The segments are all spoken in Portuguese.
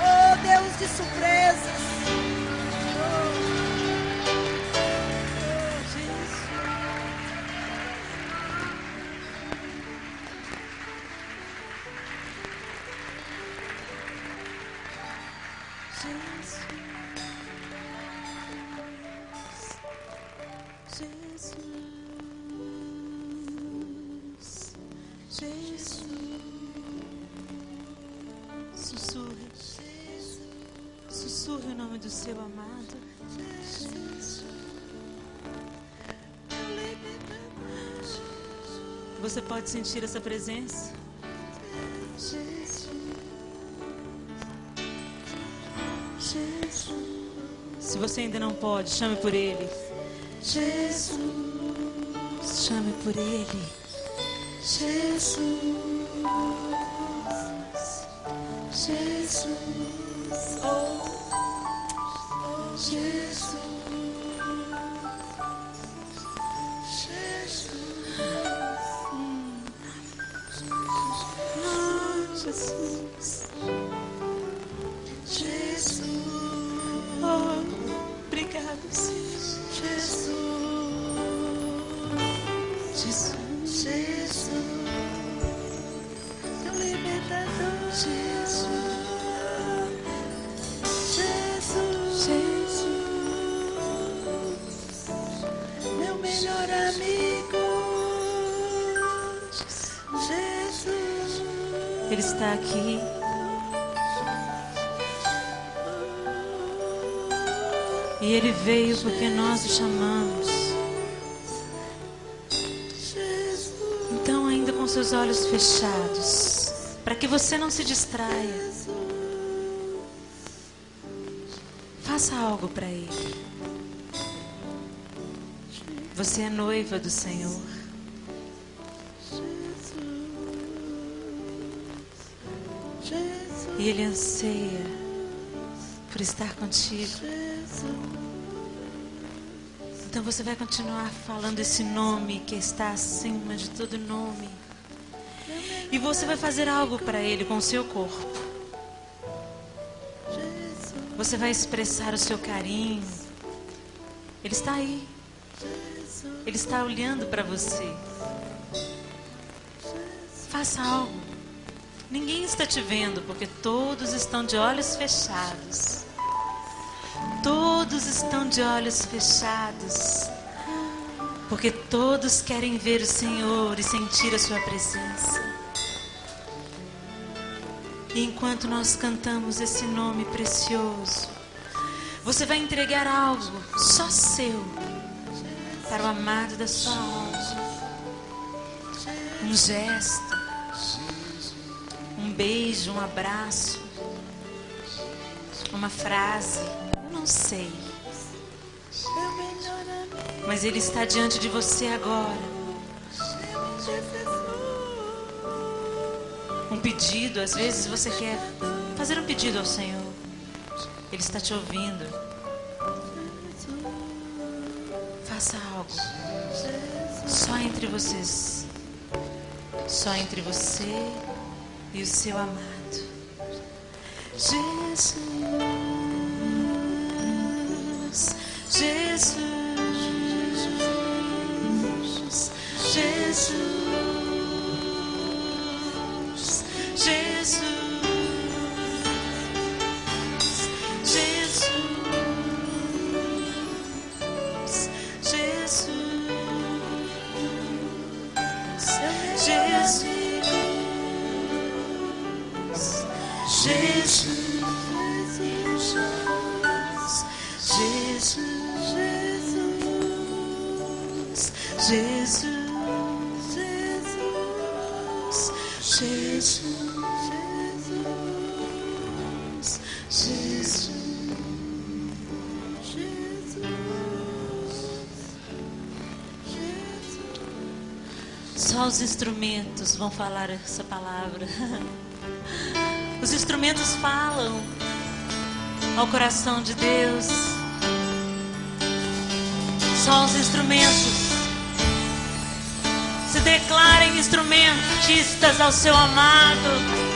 Oh, Deus de surpresas. Sussurre o nome do seu amado. Você pode sentir essa presença? Se você ainda não pode, chame por Ele. Jesus, chame por Ele. Jesus, Jesus, oh, Jesus, Jesus, Jesus, Jesus, oh, obrigado, Senhor. Jesus, Jesus, Jesus, meu libertador, Jesus, Jesus, Jesus, meu melhor amigo, Jesus. Ele está aqui. E Ele veio porque nós o chamamos. Então, ainda com seus olhos fechados, para que você não se distraia, faça algo para Ele. Você é noiva do Senhor. E Ele anseia por estar contigo. Então você vai continuar falando esse nome que está acima de todo nome. E você vai fazer algo para Ele com o seu corpo. Você vai expressar o seu carinho. Ele está aí. Ele está olhando para você. Faça algo. Ninguém está te vendo, porque todos estão de olhos fechados. Todos estão de olhos fechados, porque todos querem ver o Senhor e sentir a sua presença. E enquanto nós cantamos esse nome precioso, você vai entregar algo só seu para o amado da sua alma. Um gesto, um beijo, um abraço, uma frase. Não sei, mas Ele está diante de você agora. Um pedido, às vezes você quer fazer um pedido ao Senhor. Ele está te ouvindo. Faça algo só entre vocês, só entre você e o seu amado. Jesus, Jesus, Jesus, Jesus, Jesus, Jesus, Só os instrumentos vão falar essa palavra. Os instrumentos falam ao coração de Deus. Só os instrumentos declarem instrumentistas ao seu amado.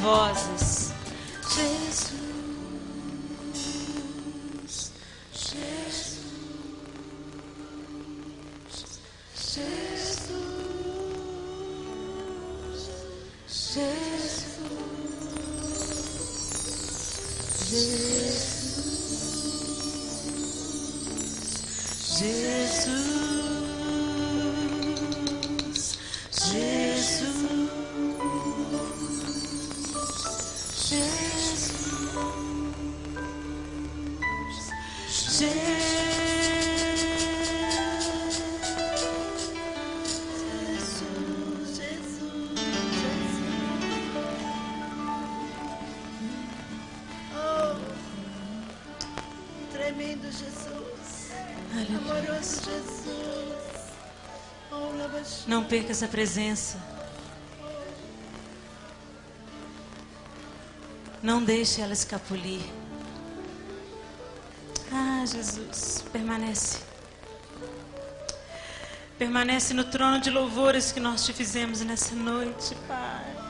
Vozes. Jesus, Jesus, Jesus, Jesus, Jesus, Jesus, Jesus. Tremendo Jesus, Aleluia. amoroso Jesus. Não perca essa presença. Não deixe ela escapulir. Ah, Jesus, permanece. Permanece no trono de louvores que nós te fizemos nessa noite, Pai.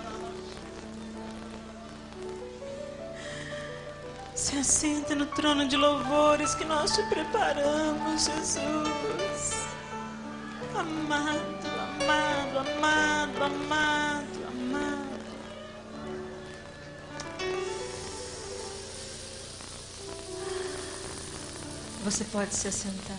Se assenta no trono de louvores que nós te preparamos, Jesus. Amado, amado, amado, amado, amado. Você pode se assentar.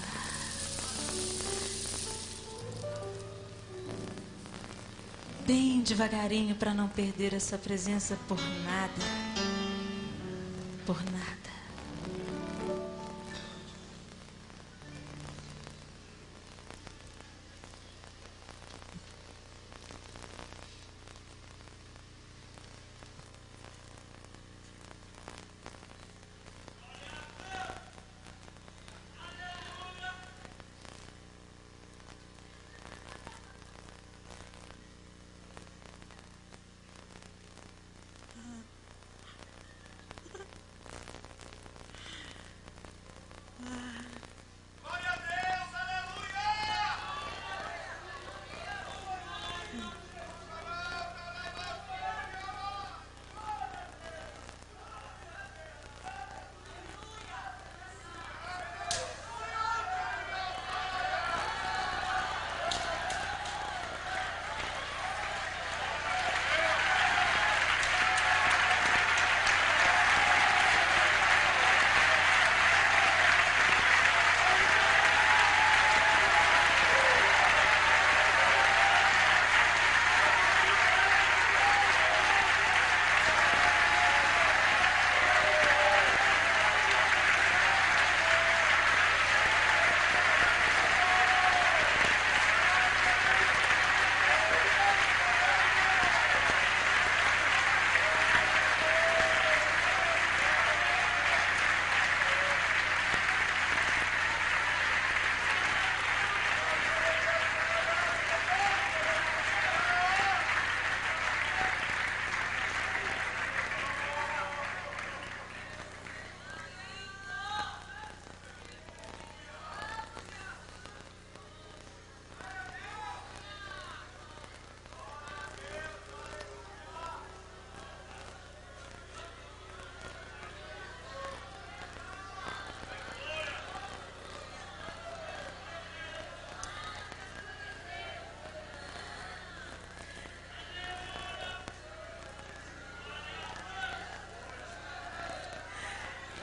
Bem devagarinho para não perder essa presença por nada. Por nada.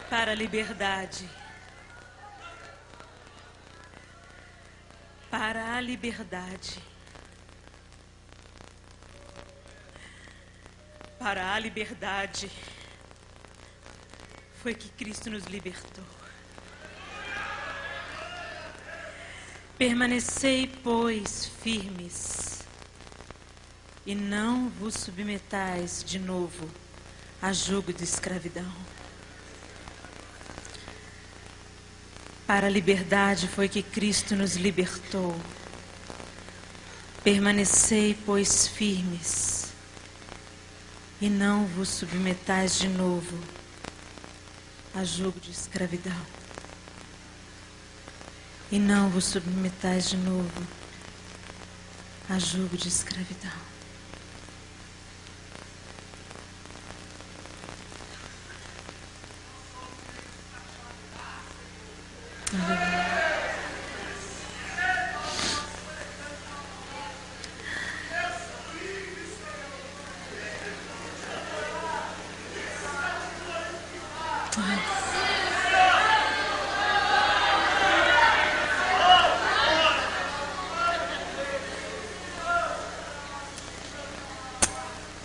para a liberdade. Para a liberdade. Para a liberdade foi que Cristo nos libertou. Permanecei, pois, firmes, e não vos submetais de novo a jugo de escravidão. Para a liberdade foi que Cristo nos libertou. Permanecei, pois, firmes, e não vos submetais de novo a jugo de escravidão. E não vos submetais de novo a jugo de escravidão.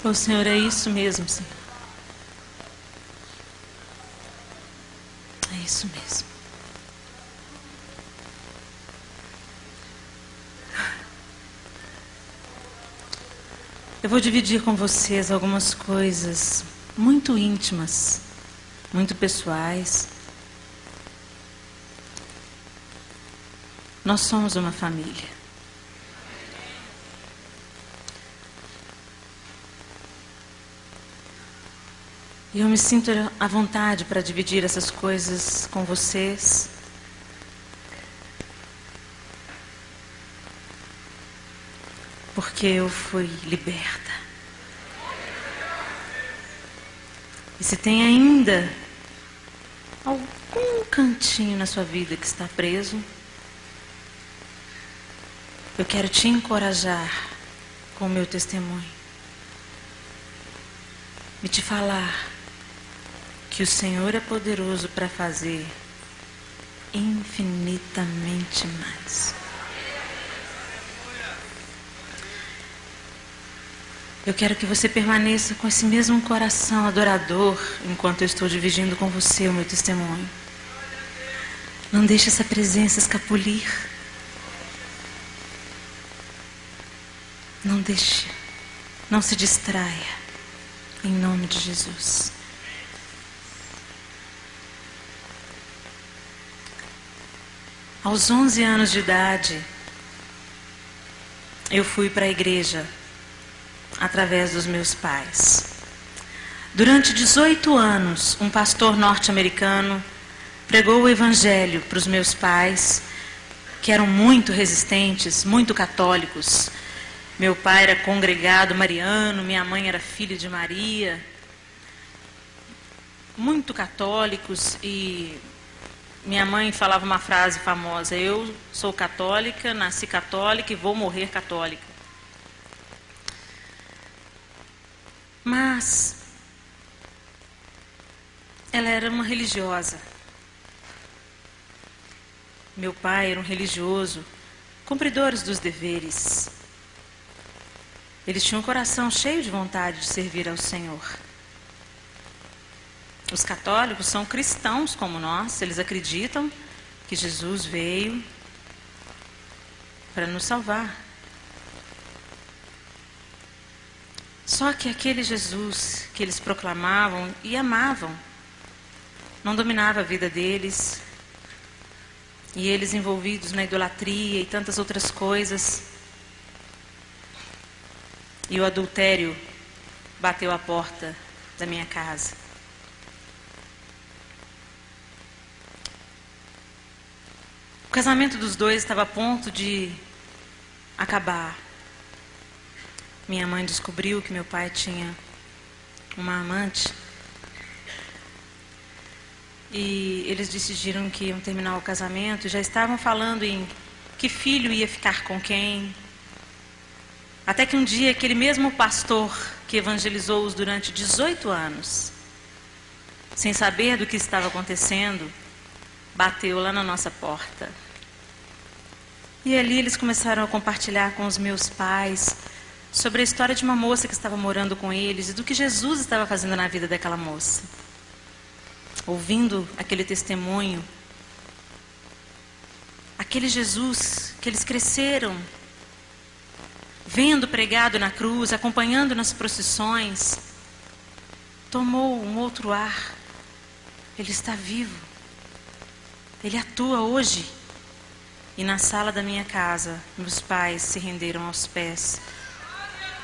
Oh, Senhor, é isso mesmo, Senhor. É isso mesmo. Eu vou dividir com vocês algumas coisas muito íntimas, muito pessoais. Nós somos uma família. E eu me sinto à vontade para dividir essas coisas com vocês. Porque eu fui liberta. E se tem ainda algum cantinho na sua vida que está preso, eu quero te encorajar com o meu testemunho. E te falar que o Senhor é poderoso para fazer infinitamente mais. Eu quero que você permaneça com esse mesmo coração adorador enquanto eu estou dividindo com você o meu testemunho. Não deixe essa presença escapulir. Não deixe, não se distraia, em nome de Jesus. Aos 11 anos de idade, eu fui para a igreja através dos meus pais. Durante 18 anos, um pastor norte-americano pregou o evangelho para os meus pais, que eram muito resistentes, muito católicos. Meu pai era congregado mariano, minha mãe era filha de Maria. Muito católicos, e minha mãe falava uma frase famosa: eu sou católica, nasci católica e vou morrer católica. Mas ela era uma religiosa. Meu pai era um religioso, cumpridores dos deveres. Eles tinham um coração cheio de vontade de servir ao Senhor. Os católicos são cristãos como nós, eles acreditam que Jesus veio para nos salvar. Só que aquele Jesus que eles proclamavam e amavam não dominava a vida deles, e eles envolvidos na idolatria e tantas outras coisas. E o adultério bateu à porta da minha casa. O casamento dos dois estava a ponto de acabar. Minha mãe descobriu que meu pai tinha uma amante. E eles decidiram que iam terminar o casamento. Já estavam falando em que filho ia ficar com quem. Até que um dia, aquele mesmo pastor que evangelizou-os durante 18 anos sem saber do que estava acontecendo, bateu lá na nossa porta. E ali eles começaram a compartilhar com os meus pais sobre a história de uma moça que estava morando com eles e do que Jesus estava fazendo na vida daquela moça. Ouvindo aquele testemunho, aquele Jesus que eles cresceram vendo pregado na cruz, acompanhando nas procissões, tomou um outro ar. Ele está vivo. Ele atua hoje. E na sala da minha casa, meus pais se renderam aos pés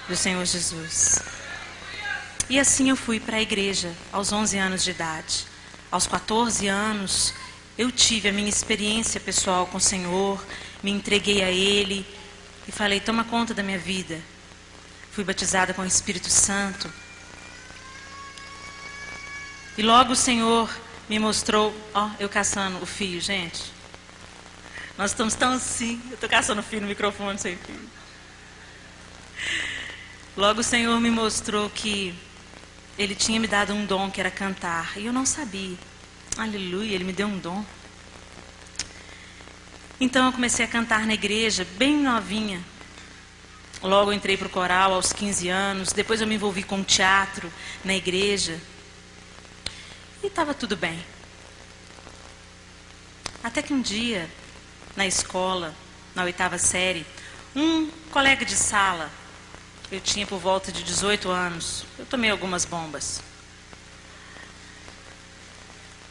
do Senhor Jesus. E assim eu fui para a igreja aos 11 anos de idade. Aos 14 anos, eu tive a minha experiência pessoal com o Senhor, me entreguei a Ele e falei, toma conta da minha vida. Fui batizada com o Espírito Santo. E logo o Senhor me mostrou, eu caçando o fio, gente. Nós estamos tão assim, eu estou caçando fio no microfone sem fio. Logo o Senhor me mostrou que Ele tinha me dado um dom que era cantar. E eu não sabia. Aleluia, Ele me deu um dom. Então eu comecei a cantar na igreja, bem novinha. Logo eu entrei para o coral aos 15 anos. Depois eu me envolvi com teatro na igreja. E estava tudo bem. Até que um dia, na escola, na 8ª série, um colega de sala, eu tinha por volta de 18 anos, eu tomei algumas bombas.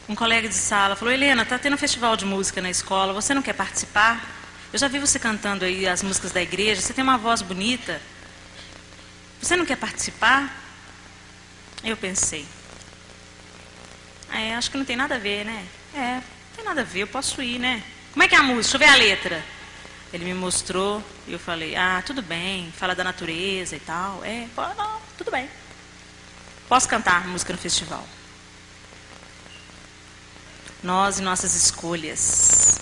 Um colega de sala falou, Helena, está tendo um festival de música na escola, você não quer participar? Eu já vi você cantando aí as músicas da igreja, você tem uma voz bonita, você não quer participar? Eu pensei, acho que não tem nada a ver, né? Não tem nada a ver, eu posso ir, né? Como é que é a música? Deixa eu ver a letra. Ele me mostrou e eu falei, tudo bem, fala da natureza e tal. Não, tudo bem. Posso cantar música no festival. Nós e nossas escolhas.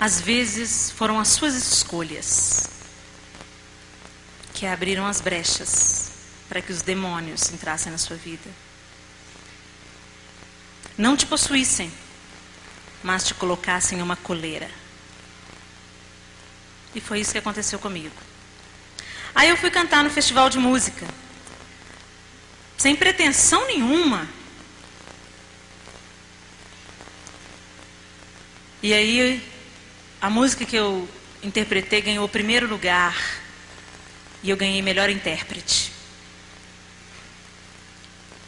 Às vezes foram as suas escolhas que abriram as brechas para que os demônios entrassem na sua vida. Não te possuíssem, mas te colocassem em uma coleira. E foi isso que aconteceu comigo. Aí eu fui cantar no festival de música, sem pretensão nenhuma. E aí a música que eu interpretei ganhou o 1º lugar. E eu ganhei melhor intérprete.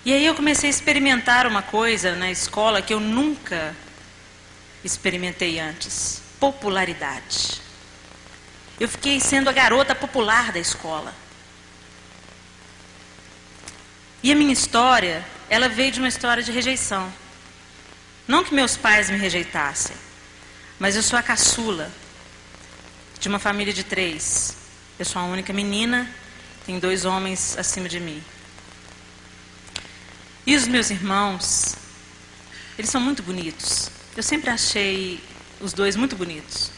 E aí eu comecei a experimentar uma coisa na escola que eu nunca experimentei antes. Popularidade. Eu fiquei sendo a garota popular da escola. E a minha história, ela veio de uma história de rejeição. Não que meus pais me rejeitassem, mas eu sou a caçula de uma família de 3. Eu sou a única menina, tem 2 homens acima de mim. E os meus irmãos, eles são muito bonitos. Eu sempre achei os 2 muito bonitos.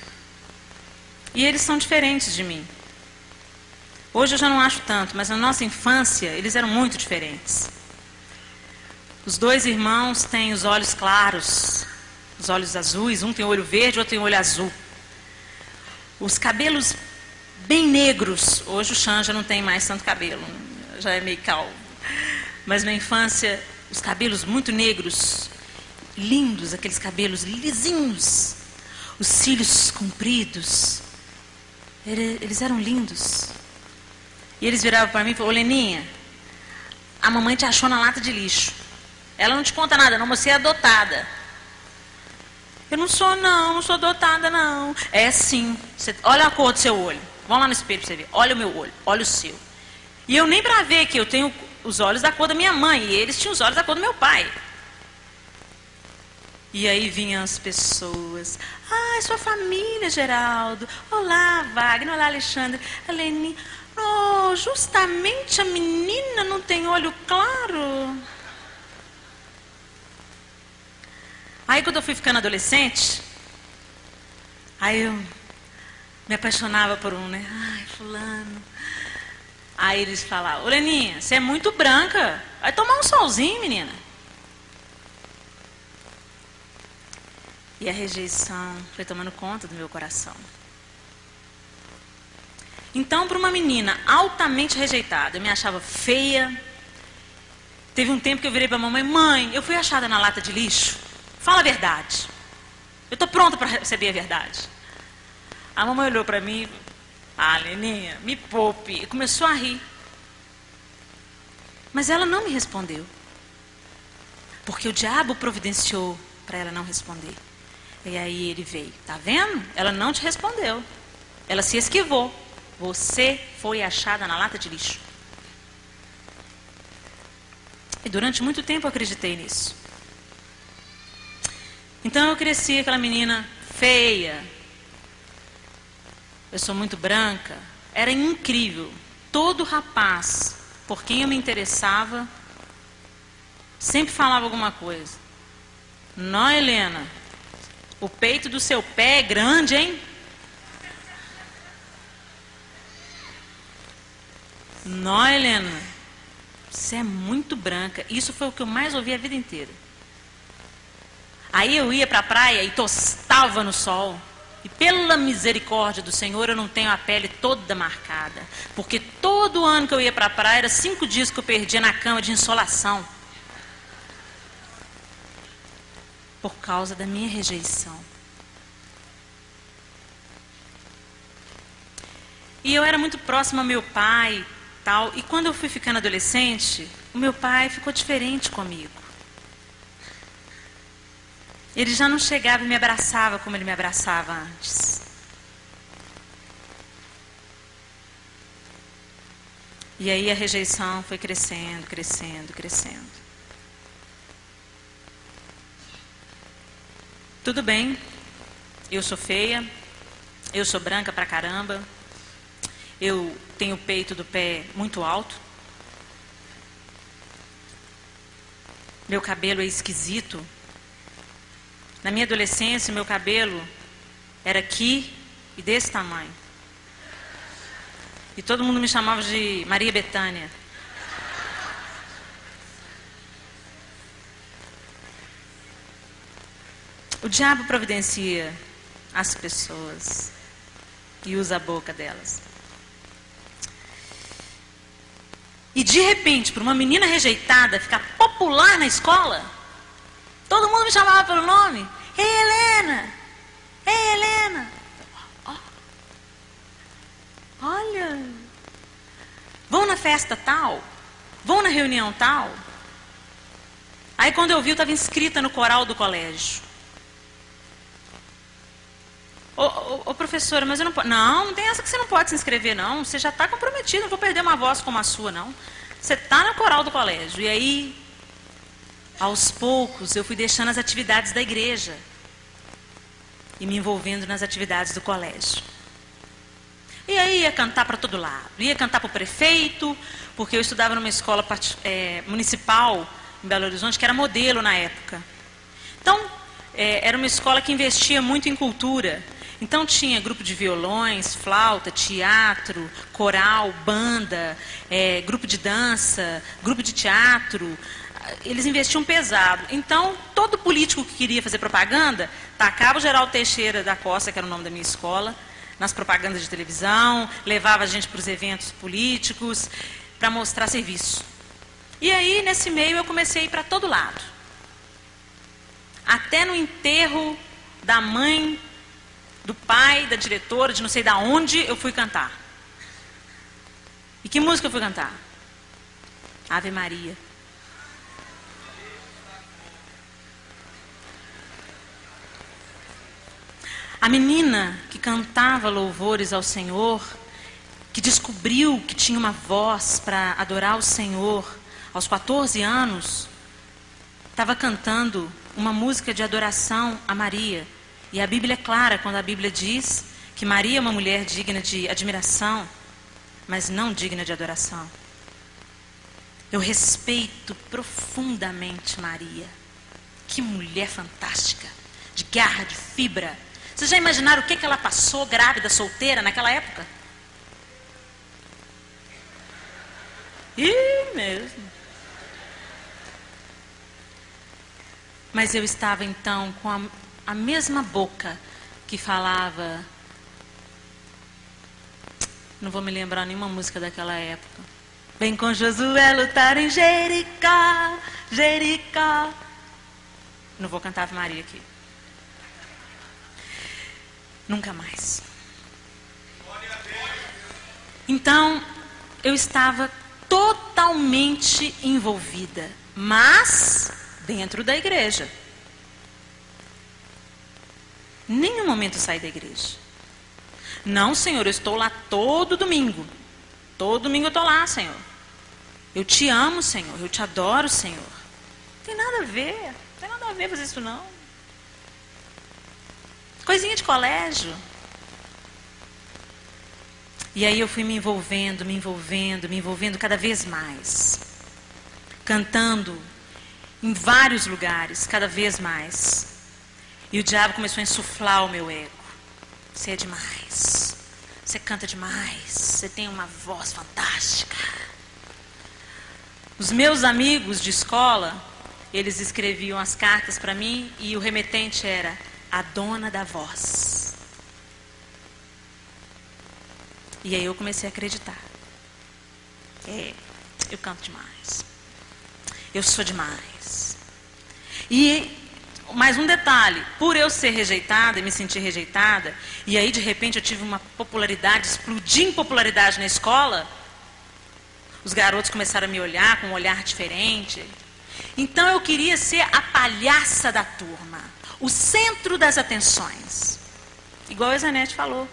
E eles são diferentes de mim. Hoje eu já não acho tanto, mas na nossa infância eles eram muito diferentes. Os 2 irmãos têm os olhos claros, os olhos azuis, um tem olho verde, outro tem olho azul. Os cabelos bem negros. Hoje o Xan já não tem mais tanto cabelo, já é meio calvo. Mas na infância, os cabelos muito negros, lindos, aqueles cabelos lisinhos, os cílios compridos, eles eram lindos. E eles viravam para mim e falaram, ô Leninha, a mamãe te achou na lata de lixo. Ela não te conta nada não, você é adotada. Eu não sou adotada não. É sim, olha a cor do seu olho, vamos lá no espelho para você ver, olha o meu olho, olha o seu. E eu nem para ver que eu tenho os olhos da cor da minha mãe, e eles tinham os olhos da cor do meu pai. E aí vinham as pessoas, sua família, Geraldo, olá Wagner, olá Alexandre, a Leni, justamente a menina não tem olho claro. Aí quando eu fui ficando adolescente, aí eu me apaixonava por um, né? Fulano. Aí eles falavam: ô Leninha, você é muito branca, vai tomar um solzinho, menina. E a rejeição foi tomando conta do meu coração. Então, para uma menina altamente rejeitada, eu me achava feia. Teve um tempo que eu virei para a mamãe: mãe, eu fui achada na lata de lixo. Fala a verdade. Eu estou pronta para receber a verdade. A mamãe olhou para mim: ah, Leninha, me poupe. E começou a rir. Mas ela não me respondeu. Porque o diabo providenciou para ela não responder. E aí ele veio: tá vendo? Ela não te respondeu. Ela se esquivou. Você foi achada na lata de lixo. E durante muito tempo eu acreditei nisso. Então eu cresci aquela menina feia. Eu sou muito branca. Era incrível. Todo rapaz por quem eu me interessava sempre falava alguma coisa. Não, Helena, o peito do seu pé é grande, hein? Não, Helena, você é muito branca. Isso foi o que eu mais ouvi a vida inteira. Aí eu ia para a praia e tostava no sol. E pela misericórdia do Senhor eu não tenho a pele toda marcada. Porque todo ano que eu ia para a praia era 5 dias que eu perdia na cama de insolação. Por causa da minha rejeição. E eu era muito próxima ao meu pai, tal. E quando eu fui ficando adolescente, o meu pai ficou diferente comigo. Ele já não chegava e me abraçava como ele me abraçava antes. E aí a rejeição foi crescendo, crescendo, crescendo. Tudo bem, eu sou feia, eu sou branca pra caramba, eu tenho o peito do pé muito alto, meu cabelo é esquisito. Na minha adolescência, meu cabelo era aqui e desse tamanho. E todo mundo me chamava de Maria Bethânia. O diabo providencia as pessoas e usa a boca delas. E de repente, para uma menina rejeitada ficar popular na escola, todo mundo me chamava pelo nome. Ei, Helena! Ei, Helena! Oh. Olha! Vão na festa tal? Vão na reunião tal? Aí quando eu vi, eu estava inscrita no coral do colégio. Ô professora, mas eu não posso. Não tem essa que você não pode se inscrever, não. Você já está comprometido, não vou perder uma voz como a sua, não. Você está no coral do colégio. E aí, aos poucos, eu fui deixando as atividades da igreja e me envolvendo nas atividades do colégio. E aí ia cantar para todo lado. Ia cantar para o prefeito, porque eu estudava numa escola municipal em Belo Horizonte, que era modelo na época. Então, era uma escola que investia muito em cultura. Então tinha grupo de violões, flauta, teatro, coral, banda, grupo de dança, grupo de teatro. Eles investiam pesado. Então, todo político que queria fazer propaganda, tacava o Geraldo Teixeira da Costa, que era o nome da minha escola, nas propagandas de televisão, levava a gente para os eventos políticos, para mostrar serviço. E aí, nesse meio, eu comecei a ir para todo lado. Até no enterro da mãe, do pai, da diretora, de não sei de onde, eu fui cantar. E que música eu fui cantar? Ave Maria. A menina que cantava louvores ao Senhor, que descobriu que tinha uma voz para adorar o Senhor aos 14 anos, estava cantando uma música de adoração a Maria. E a Bíblia é clara quando a Bíblia diz que Maria é uma mulher digna de admiração, mas não digna de adoração. Eu respeito profundamente Maria. Que mulher fantástica, de garra, de fibra. Vocês já imaginaram o que ela passou grávida, solteira, naquela época? Ih, mesmo. Mas eu estava então com a mesma boca que falava. Não vou me lembrar nenhuma música daquela época. Vem com Josué lutar em Jericó, Jericó. Não vou cantar Ave Maria aqui. Nunca mais. Então, eu estava totalmente envolvida, mas dentro da igreja. Em nenhum momento eu saí da igreja. Não, Senhor, eu estou lá todo domingo. Todo domingo eu estou lá, Senhor. Eu te amo, Senhor. Eu te adoro, Senhor. Não tem nada a ver. Não tem nada a ver fazer isso, não. Coisinha de colégio. E aí eu fui me envolvendo cada vez mais. Cantando em vários lugares, cada vez mais. E o diabo começou a insuflar o meu ego. Você é demais. Você canta demais. Você tem uma voz fantástica. Os meus amigos de escola, eles escreviam as cartas para mim e o remetente era a dona da voz. E aí eu comecei a acreditar. Eu canto demais. Eu sou demais. E mais um detalhe, por eu ser rejeitada e me sentir rejeitada, e aí de repente eu tive uma popularidade, explodi em popularidade na escola, os garotos começaram a me olhar com um olhar diferente. Então eu queria ser a palhaça da turma, o centro das atenções. Igual a Zanete falou.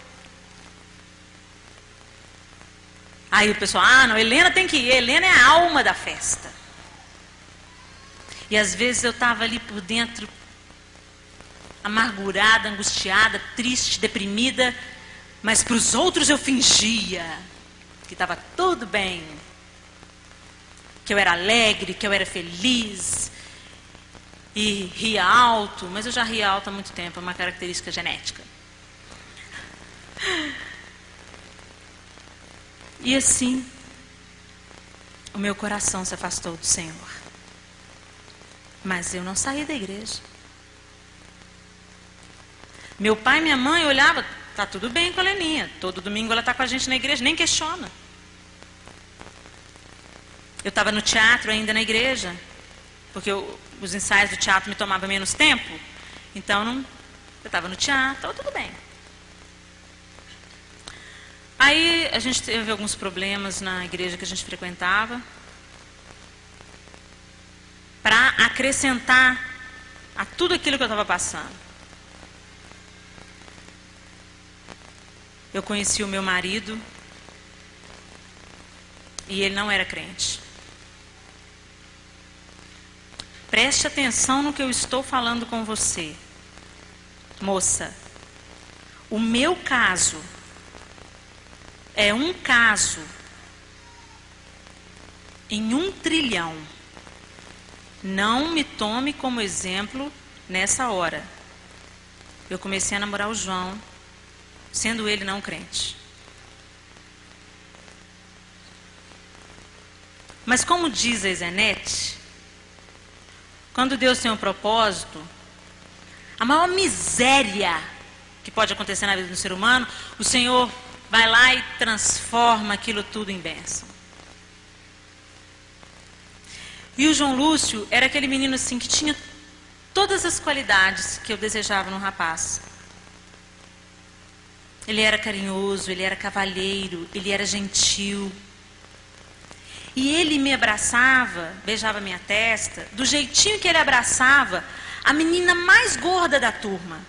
Aí o pessoal, não, Helena tem que ir, Helena é a alma da festa. E às vezes eu estava ali por dentro, amargurada, angustiada, triste, deprimida, mas para os outros eu fingia que estava tudo bem, que eu era alegre, que eu era feliz, e ria alto, mas eu já ria alto há muito tempo, é uma característica genética. E assim, o meu coração se afastou do Senhor. Mas eu não saí da igreja. Meu pai e minha mãe olhavam, tá tudo bem com a Leninha, todo domingo ela está com a gente na igreja, nem questiona. Eu estava no teatro ainda na igreja, porque os ensaios do teatro me tomavam menos tempo, então eu estava no teatro, tudo bem. Aí a gente teve alguns problemas na igreja que a gente frequentava. Para acrescentar a tudo aquilo que eu estava passando. Eu conheci o meu marido e ele não era crente. Preste atenção no que eu estou falando com você. Moça, o meu caso é um caso em 1 trilhão. Não me tome como exemplo nessa hora. Eu comecei a namorar o João, sendo ele não crente. Mas como diz a Zenete, quando Deus tem um propósito, a maior miséria que pode acontecer na vida do ser humano, o Senhor vai lá e transforma aquilo tudo em bênção. E o João Lúcio era aquele menino assim que tinha todas as qualidades que eu desejava num rapaz. Ele era carinhoso, ele era cavalheiro, ele era gentil. E ele me abraçava, beijava minha testa, do jeitinho que ele abraçava a menina mais gorda da turma.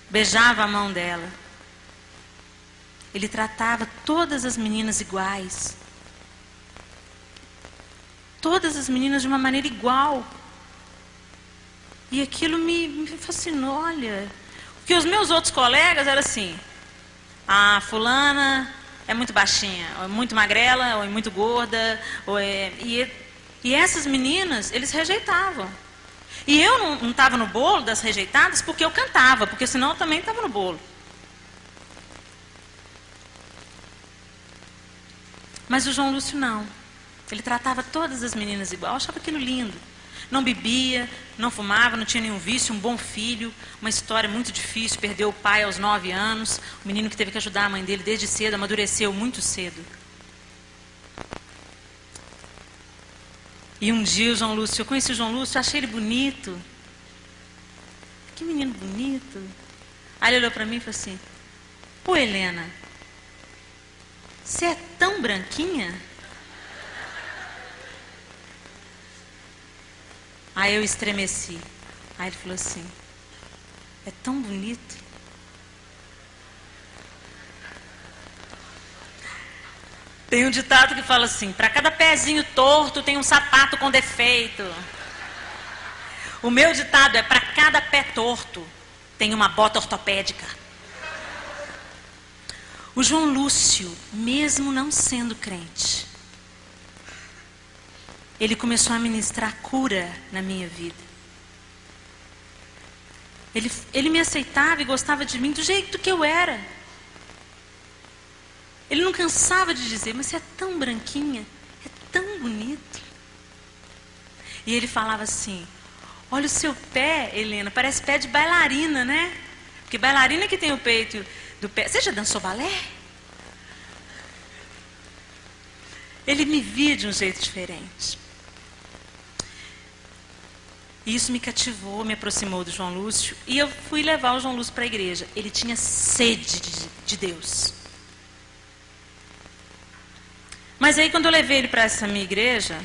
Beijava a mão dela. Ele tratava todas as meninas iguais. Todas as meninas de uma maneira igual. E aquilo me fascinou, olha. Porque os meus outros colegas eram assim: fulana é muito baixinha, ou é muito magrela, ou é muito gorda. E essas meninas, eles rejeitavam. E eu não estava no bolo das rejeitadas porque eu cantava, porque senão eu também estava no bolo. Mas o João Lúcio não. Ele tratava todas as meninas igual, eu achava aquilo lindo. Não bebia, não fumava, não tinha nenhum vício, um bom filho, uma história muito difícil, perdeu o pai aos 9 anos, o menino que teve que ajudar a mãe dele desde cedo, amadureceu muito cedo. E um dia o João Lúcio, eu conheci o João Lúcio, achei ele bonito. Que menino bonito. Aí ele olhou para mim e falou assim: pô, Helena, você é tão branquinha? Aí eu estremeci. Aí ele falou assim: é tão bonito. Tem um ditado que fala assim: para cada pezinho torto tem um sapato com defeito. O meu ditado é: para cada pé torto tem uma bota ortopédica. O João Lúcio, mesmo não sendo crente, ele começou a ministrar cura na minha vida. Ele me aceitava e gostava de mim do jeito que eu era. Ele não cansava de dizer: mas você é tão branquinha, é tão bonito. E ele falava assim: olha o seu pé, Helena, parece pé de bailarina, né? Porque bailarina que tem o peito do pé. Você já dançou balé? Ele me via de um jeito diferente. E isso me cativou, me aproximou do João Lúcio. E eu fui levar o João Lúcio para a igreja. Ele tinha sede de Deus. Mas aí quando eu levei ele para essa minha igreja,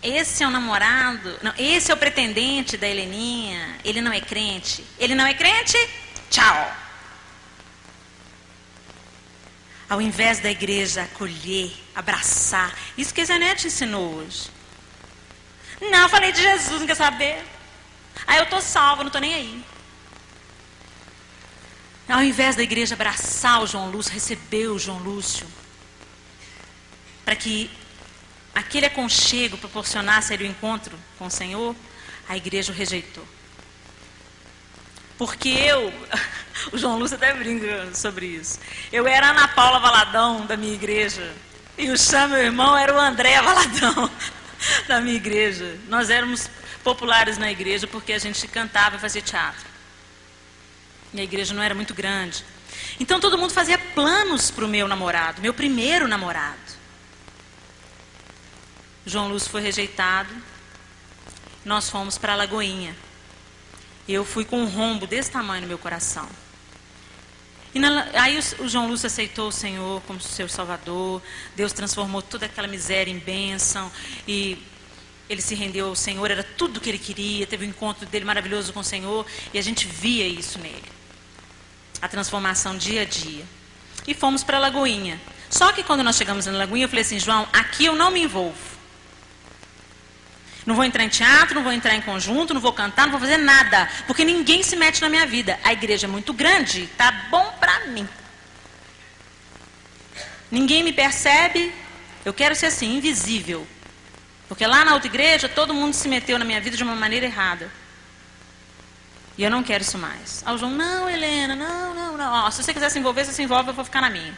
esse é o namorado, não, esse é o pretendente da Heleninha, ele não é crente. Ele não é crente? Tchau. Ao invés da igreja acolher, abraçar, isso que a Zanete ensinou hoje. Não, eu falei de Jesus, não quer saber? Aí eu tô salva, não tô nem aí. Ao invés da igreja abraçar o João Lúcio, receber o João Lúcio, para que aquele aconchego proporcionasse a ele o encontro com o Senhor, a igreja o rejeitou. Porque o João Lúcio até brinca sobre isso. Eu era a Ana Paula Valadão da minha igreja, e o Chá, meu irmão, era o André Valadão da minha igreja. Nós éramos populares na igreja porque a gente cantava e fazia teatro. E a igreja não era muito grande. Então todo mundo fazia planos para o meu namorado, meu primeiro namorado. João Lúcio foi rejeitado. Nós fomos para a Lagoinha. Eu fui com um rombo desse tamanho no meu coração. Aí o João Lúcio aceitou o Senhor como seu Salvador. Deus transformou toda aquela miséria em bênção. E ele se rendeu ao Senhor, era tudo o que ele queria. Teve um encontro dele maravilhoso com o Senhor. E a gente via isso nele. A transformação dia a dia. E fomos para a Lagoinha. Só que quando nós chegamos na Lagoinha, eu falei assim: João, aqui eu não me envolvo. Não vou entrar em teatro, não vou entrar em conjunto, não vou cantar, não vou fazer nada. Porque ninguém se mete na minha vida. A igreja é muito grande, tá bom pra mim. Ninguém me percebe, eu quero ser assim, invisível. Porque lá na outra igreja, todo mundo se meteu na minha vida de uma maneira errada. E eu não quero isso mais. Aí o João: não, Helena, não. Ó, se você quiser se envolver, você se envolve, eu vou ficar na minha.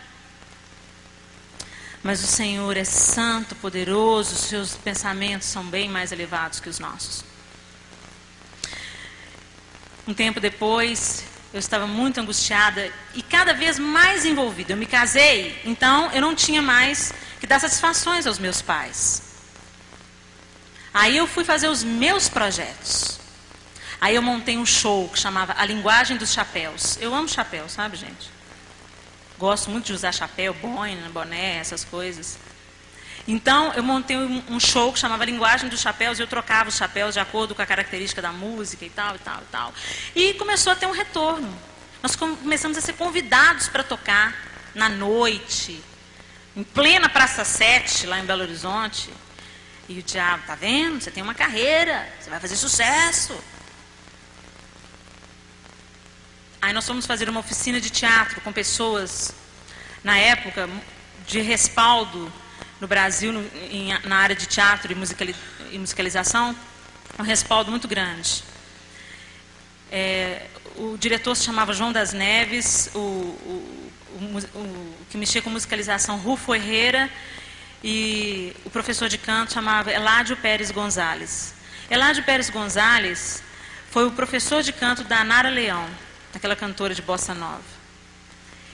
Mas o Senhor é santo, poderoso, os seus pensamentos são bem mais elevados que os nossos. Um tempo depois, eu estava muito angustiada e cada vez mais envolvida. Eu me casei, então eu não tinha mais que dar satisfações aos meus pais. Aí eu fui fazer os meus projetos. Aí eu montei um show que chamava A Linguagem dos Chapéus. Eu amo chapéu, sabe, gente? Gosto muito de usar chapéu, boina, boné, essas coisas. Então, eu montei um show que chamava Linguagem dos Chapéus, e eu trocava os chapéus de acordo com a característica da música e tal, e tal, e tal. E começou a ter um retorno. Nós começamos a ser convidados para tocar na noite, em plena Praça 7, lá em Belo Horizonte. E o diabo: tá vendo? Você tem uma carreira, você vai fazer sucesso. Aí nós fomos fazer uma oficina de teatro com pessoas, na época, de respaldo no Brasil, na área de teatro e musicalização, um respaldo muito grande. o diretor se chamava João das Neves, o que mexia com musicalização, Rufo Herrera, e o professor de canto chamava Eládio Pérez Gonzalez. Eládio Pérez Gonzalez foi o professor de canto da Nara Leão, aquela cantora de bossa nova.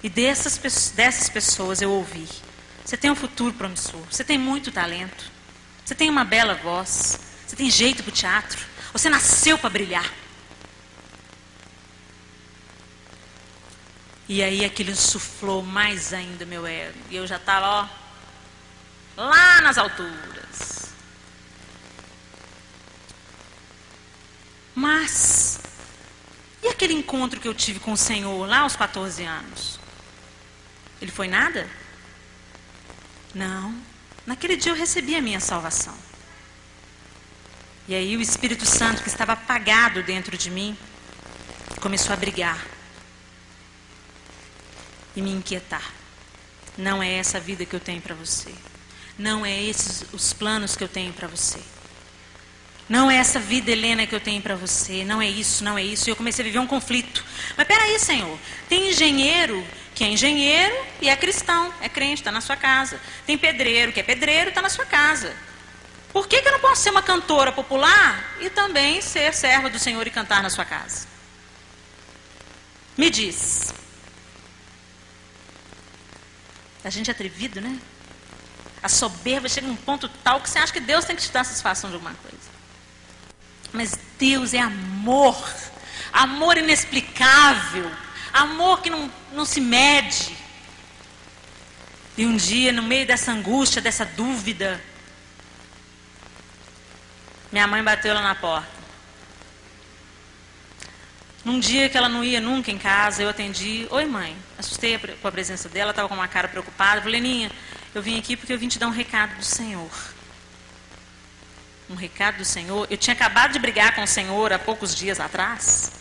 E dessas pessoas eu ouvi: você tem um futuro promissor, você tem muito talento, você tem uma bela voz, você tem jeito para o teatro, você nasceu para brilhar. E aí aquilo insuflou mais ainda meu ego. E eu já estava, ó, lá nas alturas. Mas, e aquele encontro que eu tive com o Senhor lá aos 14 anos? Ele foi nada? Não. Naquele dia eu recebi a minha salvação. E aí o Espírito Santo, que estava apagado dentro de mim, começou a brigar e me inquietar. Não é essa a vida que eu tenho para você. Não é esses os planos que eu tenho para você. Não é essa vida, Helena, que eu tenho para você. Não é isso, não é isso. E eu comecei a viver um conflito. Mas peraí, Senhor. Tem engenheiro que é engenheiro e é cristão, é crente, está na sua casa. Tem pedreiro que é pedreiro, está na sua casa. Por que eu não posso ser uma cantora popular e também ser serva do Senhor e cantar na sua casa? Me diz. A gente é atrevido, né? A soberba chega num ponto tal que você acha que Deus tem que te dar satisfação de alguma coisa. Mas Deus é amor. Amor inexplicável. Amor que não se mede. E um dia, no meio dessa angústia, dessa dúvida, minha mãe bateu lá na porta. Num dia que ela não ia nunca em casa, eu atendi. Oi, mãe. Assustei com a presença dela, estava com uma cara preocupada. Falei: Leninha, eu vim aqui porque eu vim te dar um recado do Senhor. Um recado do Senhor? Eu tinha acabado de brigar com o Senhor há poucos dias atrás.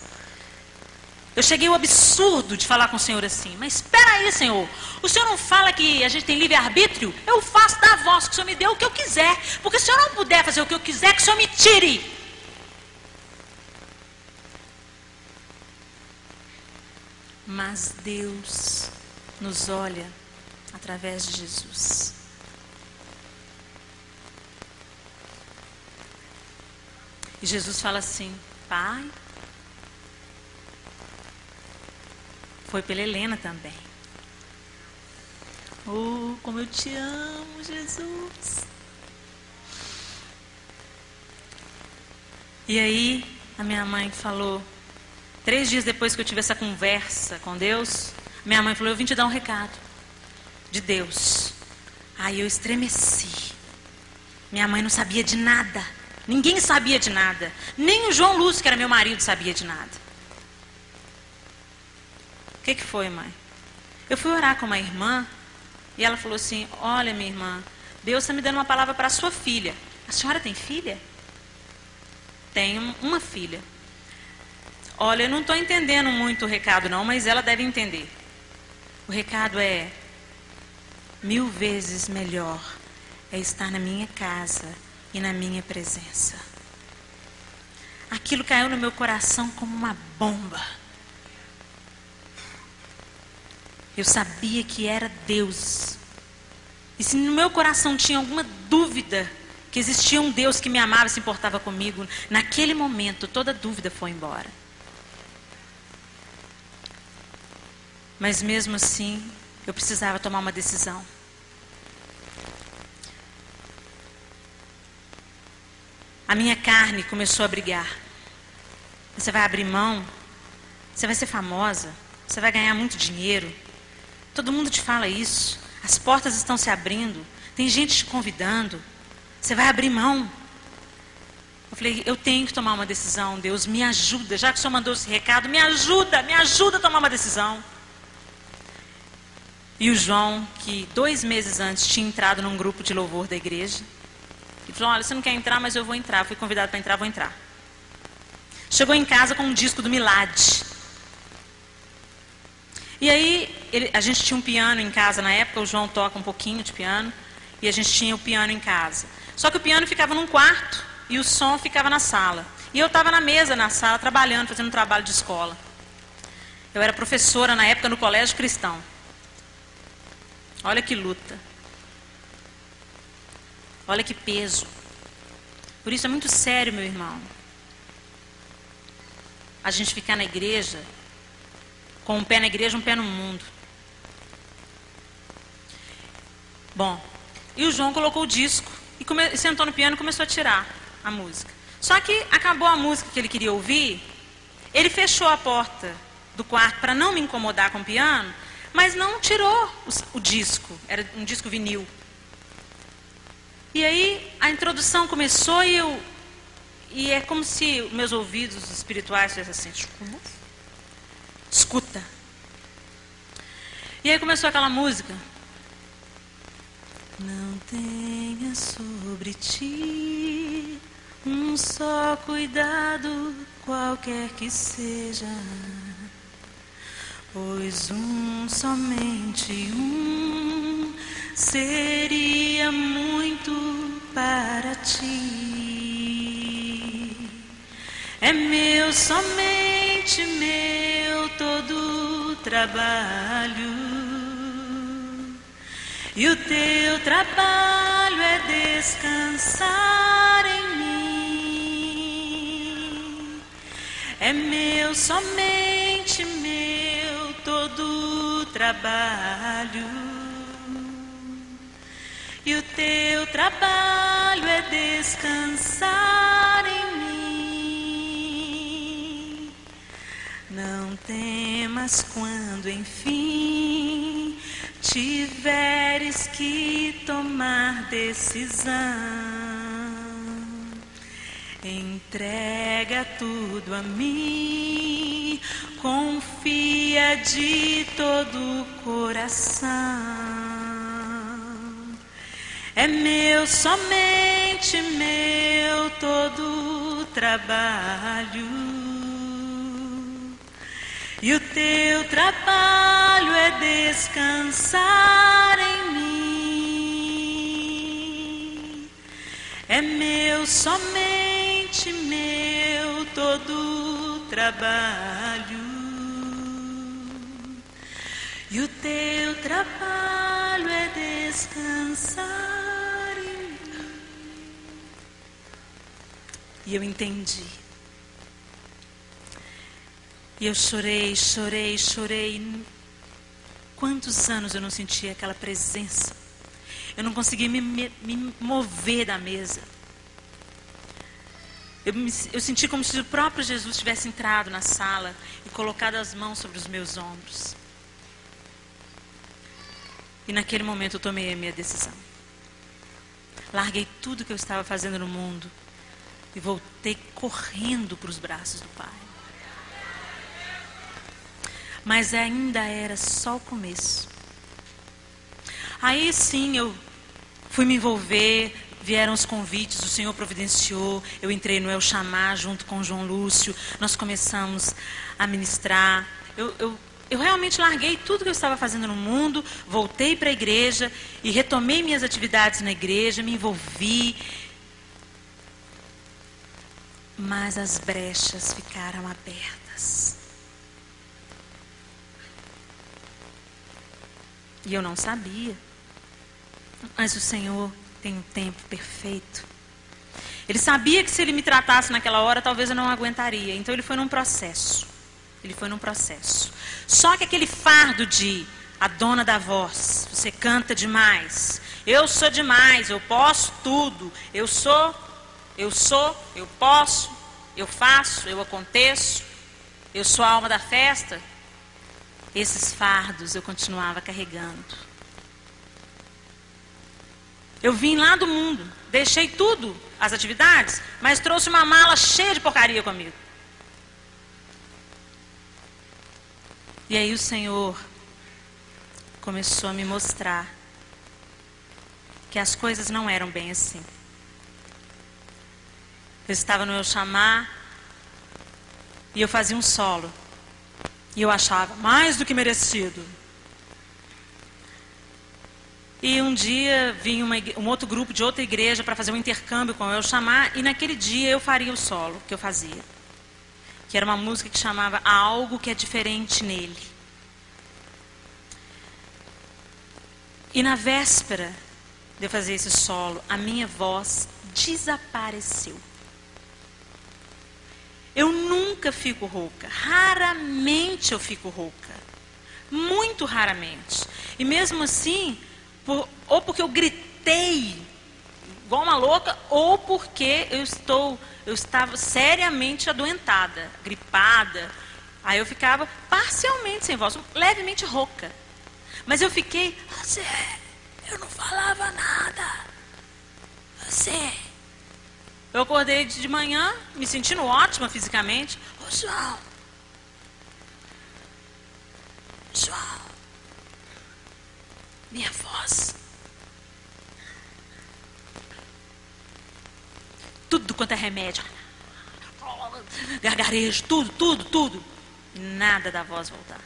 Eu cheguei ao absurdo de falar com o Senhor assim: mas espera aí, Senhor, o Senhor não fala que a gente tem livre-arbítrio? Eu faço da voz, que o Senhor me dê o que eu quiser. Porque se o Senhor não puder fazer o que eu quiser, que o Senhor me tire. Mas Deus nos olha através de Jesus. E Jesus fala assim: Pai, foi pela Helena também. Oh, como eu te amo, Jesus. E aí, a minha mãe falou, 3 dias depois que eu tive essa conversa com Deus, minha mãe falou: eu vim te dar um recado de Deus. Aí eu estremeci. Minha mãe não sabia de nada. Ninguém sabia de nada. Nem o João Lúcio, que era meu marido, sabia de nada. O que foi, mãe? Eu fui orar com uma irmã e ela falou assim: olha, minha irmã, Deus está me dando uma palavra para a sua filha. A senhora tem filha? Tenho uma filha. Olha, eu não estou entendendo muito o recado não, mas ela deve entender. O recado é: 1000 vezes melhor é estar na minha casa e na minha presença. Aquilo caiu no meu coração como uma bomba. Eu sabia que era Deus. E se no meu coração tinha alguma dúvida que existia um Deus que me amava e se importava comigo, naquele momento toda dúvida foi embora. Mas mesmo assim, eu precisava tomar uma decisão. A minha carne começou a brigar. Você vai abrir mão? Você vai ser famosa? Você vai ganhar muito dinheiro? Todo mundo te fala isso. As portas estão se abrindo. Tem gente te convidando. Você vai abrir mão? Eu falei: eu tenho que tomar uma decisão. Deus, me ajuda. Já que o Senhor mandou esse recado, me ajuda a tomar uma decisão. E o João, que 2 meses antes tinha entrado num grupo de louvor da igreja, ele falou: olha, você não quer entrar, mas eu vou entrar. Fui convidado para entrar, vou entrar. Chegou em casa com um disco do Milad. E aí, a gente tinha um piano em casa na época. O João toca um pouquinho de piano. E a gente tinha o piano em casa. Só que o piano ficava num quarto e o som ficava na sala. E eu estava na mesa, na sala, trabalhando, fazendo um trabalho de escola. Eu era professora na época no colégio cristão. Olha que luta. Olha que peso. Por isso é muito sério, meu irmão, a gente ficar na igreja com um pé na igreja e um pé no mundo. Bom, e o João colocou o disco e sentou no piano e começou a tirar a música. Só que acabou a música que ele queria ouvir, ele fechou a porta do quarto para não me incomodar com o piano, mas não tirou o disco, era um disco vinil. E aí a introdução começou e é como se meus ouvidos espirituais fizessem assim, escuta. E aí começou aquela música. Não tenha sobre ti um só cuidado, qualquer que seja, pois somente um seria muito para ti. É meu, somente meu, todo trabalho, e o teu trabalho é descansar em mim. É meu, somente meu, todo trabalho, e o teu trabalho é descansar em mim. Não temas quando enfim tiveres que tomar decisão. Entrega tudo a mim, confia de todo o coração. É meu, somente meu, todo o trabalho, e o teu trabalho é descansar em mim. É meu, somente meu, todo o trabalho, e o teu trabalho é descansar em mim. E eu entendi. E eu chorei, chorei, chorei. Quantos anos eu não sentia aquela presença? Eu não conseguia me mover da mesa. Eu senti como se o próprio Jesus tivesse entrado na sala e colocado as mãos sobre os meus ombros. E naquele momento eu tomei a minha decisão. Larguei tudo que eu estava fazendo no mundo e voltei correndo para os braços do Pai. Mas ainda era só o começo. Aí sim eu fui me envolver, vieram os convites, o Senhor providenciou, eu entrei no El Chamar junto com o João Lúcio, nós começamos a ministrar. Eu realmente larguei tudo que eu estava fazendo no mundo, voltei para a igreja e retomei minhas atividades na igreja, me envolvi. Mas as brechas ficaram abertas. E eu não sabia. Mas o Senhor tem um tempo perfeito. Ele sabia que se Ele me tratasse naquela hora, talvez eu não aguentaria. Então Ele foi num processo. Ele foi num processo. Só que aquele fardo de a dona da voz, você canta demais, eu sou demais, eu posso tudo, eu posso, eu faço, eu aconteço, eu sou a alma da festa. Esses fardos eu continuava carregando. Eu vim lá do mundo, deixei tudo, as atividades, mas trouxe uma mala cheia de porcaria comigo. E aí o Senhor começou a me mostrar que as coisas não eram bem assim. Eu estava no El Chamar e eu fazia um solo. E eu achava mais do que merecido. E um dia vinha um outro grupo de outra igreja para fazer um intercâmbio com o El Chamar. E naquele dia eu faria o solo que eu fazia. que era uma música que chamava Há Algo que é Diferente Nele. E na véspera de eu fazer esse solo, a minha voz desapareceu. Eu nunca fico rouca, raramente eu fico rouca, muito raramente. E mesmo assim, ou porque eu gritei igual uma louca, ou porque eu estava seriamente adoentada, gripada. Aí eu ficava parcialmente sem voz, levemente rouca. Mas eu fiquei, eu não falava nada. Eu acordei de manhã, me sentindo ótima fisicamente. João, minha voz. Tudo quanto é remédio. Gargarejo, tudo. Nada da voz voltar.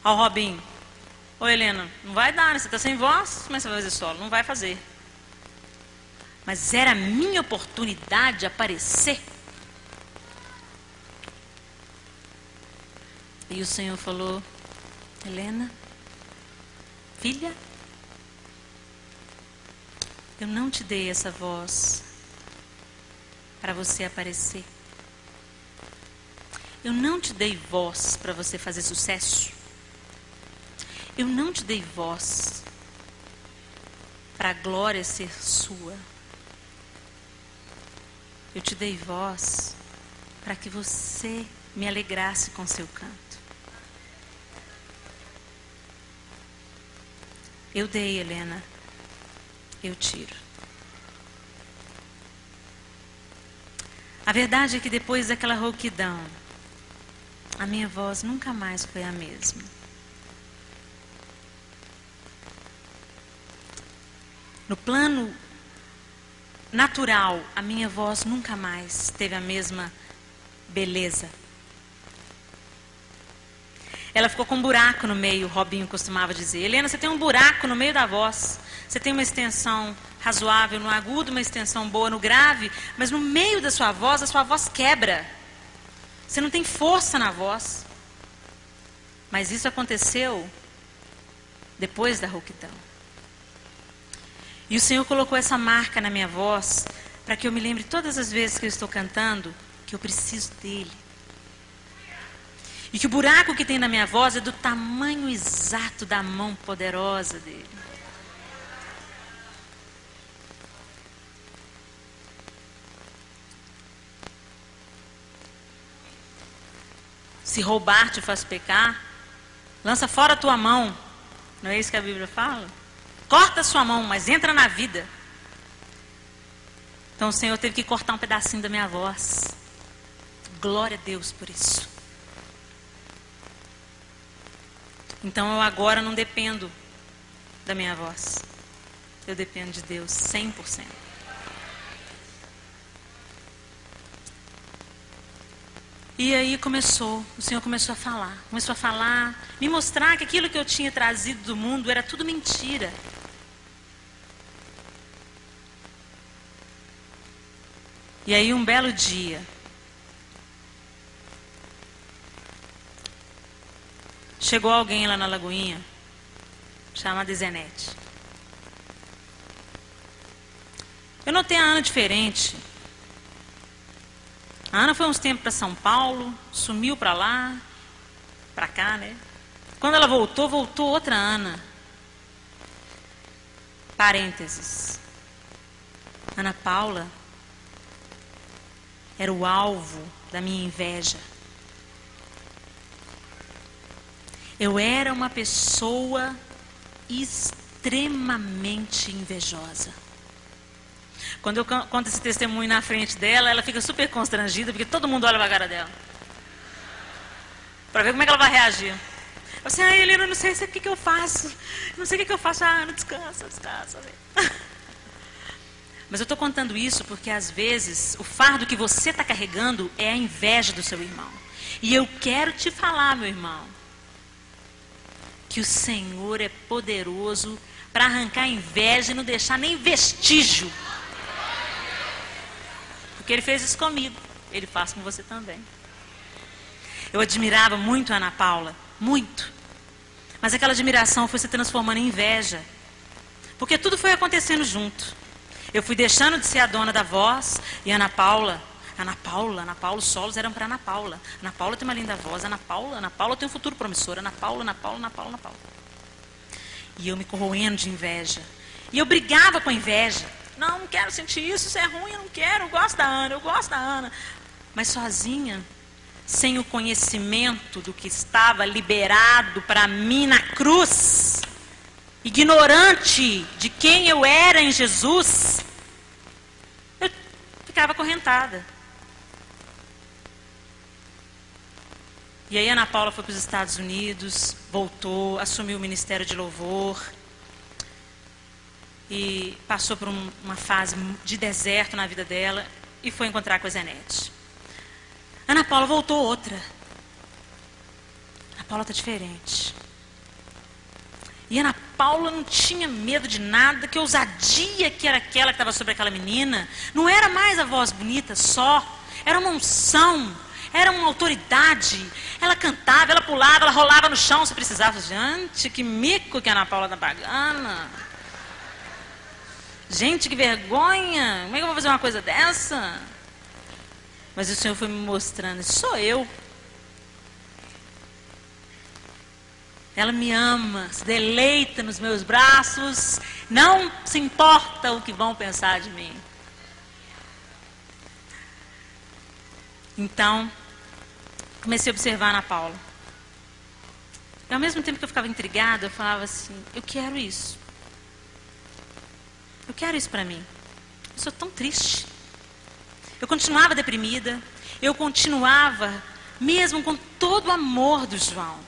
Ó, Robinho. Ô, Helena, não vai dar, né? Você está sem voz, como é que você vai fazer solo? Não vai fazer. Mas era a minha oportunidade de aparecer. E o Senhor falou, Helena, filha, eu não te dei essa voz para você aparecer. Eu não te dei voz para você fazer sucesso. Eu não te dei voz para a glória ser sua. Eu te dei voz para que você me alegrasse com seu canto. Eu dei, Helena. Eu tiro. A verdade é que depois daquela rouquidão, a minha voz nunca mais foi a mesma. No plano natural, a minha voz nunca mais teve a mesma beleza. Ela ficou com um buraco no meio, o Robinho costumava dizer. Helena, você tem um buraco no meio da voz. Você tem uma extensão razoável no agudo, uma extensão boa no grave, mas no meio da sua voz, a sua voz quebra. Você não tem força na voz. Mas isso aconteceu depois da rouquidão. E o Senhor colocou essa marca na minha voz para que eu me lembre todas as vezes que eu estou cantando que eu preciso dele. E que o buraco que tem na minha voz é do tamanho exato da mão poderosa dele. Se roubar te faz pecar, lança fora a tua mão. Não é isso que a Bíblia fala? Corta a sua mão, mas entra na vida. Então o Senhor teve que cortar um pedacinho da minha voz. Glória a Deus por isso. Então eu agora não dependo da minha voz. Eu dependo de Deus 100%. E aí o Senhor começou a falar, me mostrar que aquilo que eu tinha trazido do mundo era tudo mentira. E aí um belo dia, chegou alguém lá na Lagoinha, chamada Zenete. Eu notei a Ana diferente. A Ana foi uns tempos para São Paulo, sumiu para lá, para cá, né? Quando ela voltou outra Ana. Parênteses. Ana Paula era o alvo da minha inveja. Eu era uma pessoa extremamente invejosa. Quando eu conto esse testemunho na frente dela, ela fica super constrangida, porque todo mundo olha para a cara dela. Para ver como é que ela vai reagir. Eu assim, Helena, eu não sei o que eu faço. Eu não sei o que eu faço. Ana, descansa. Mas eu estou contando isso porque, às vezes, o fardo que você está carregando é a inveja do seu irmão. E eu quero te falar, meu irmão, que o Senhor é poderoso para arrancar a inveja e não deixar nem vestígio. Porque Ele fez isso comigo. Ele faz com você também. Eu admirava muito a Ana Paula, muito. Mas aquela admiração foi se transformando em inveja. Porque tudo foi acontecendo junto. Eu fui deixando de ser a dona da voz e Ana Paula, os solos eram para Ana Paula. Ana Paula tem uma linda voz, Ana Paula tem um futuro promissor, Ana Paula. E eu me corroendo de inveja. E eu brigava com a inveja. Não quero sentir isso é ruim, eu não quero, eu gosto da Ana. Mas sozinha, sem o conhecimento do que estava liberado para mim na cruz, ignorante de quem eu era em Jesus, eu ficava acorrentada. E aí Ana Paula foi para os Estados Unidos, voltou, assumiu o Ministério de Louvor e passou por uma fase de deserto na vida dela e foi encontrar com a Zenete. Ana Paula voltou outra. Ana Paula está diferente. E Ana Paula não tinha medo de nada, que ousadia que era aquela que estava sobre aquela menina. Não era mais a voz bonita só, era uma unção, era uma autoridade. Ela cantava, ela pulava, ela rolava no chão se precisava. Gente, que mico que a Ana Paula está pagando. Gente, que vergonha. Como é que eu vou fazer uma coisa dessa? Mas o Senhor foi me mostrando, sou eu. Ela me ama, se deleita nos meus braços, não se importa o que vão pensar de mim. Então, comecei a observar a Ana Paula. E ao mesmo tempo que eu ficava intrigada, eu falava assim, eu quero isso. Eu quero isso para mim. Eu sou tão triste. Eu continuava deprimida, eu continuava, mesmo com todo o amor do João,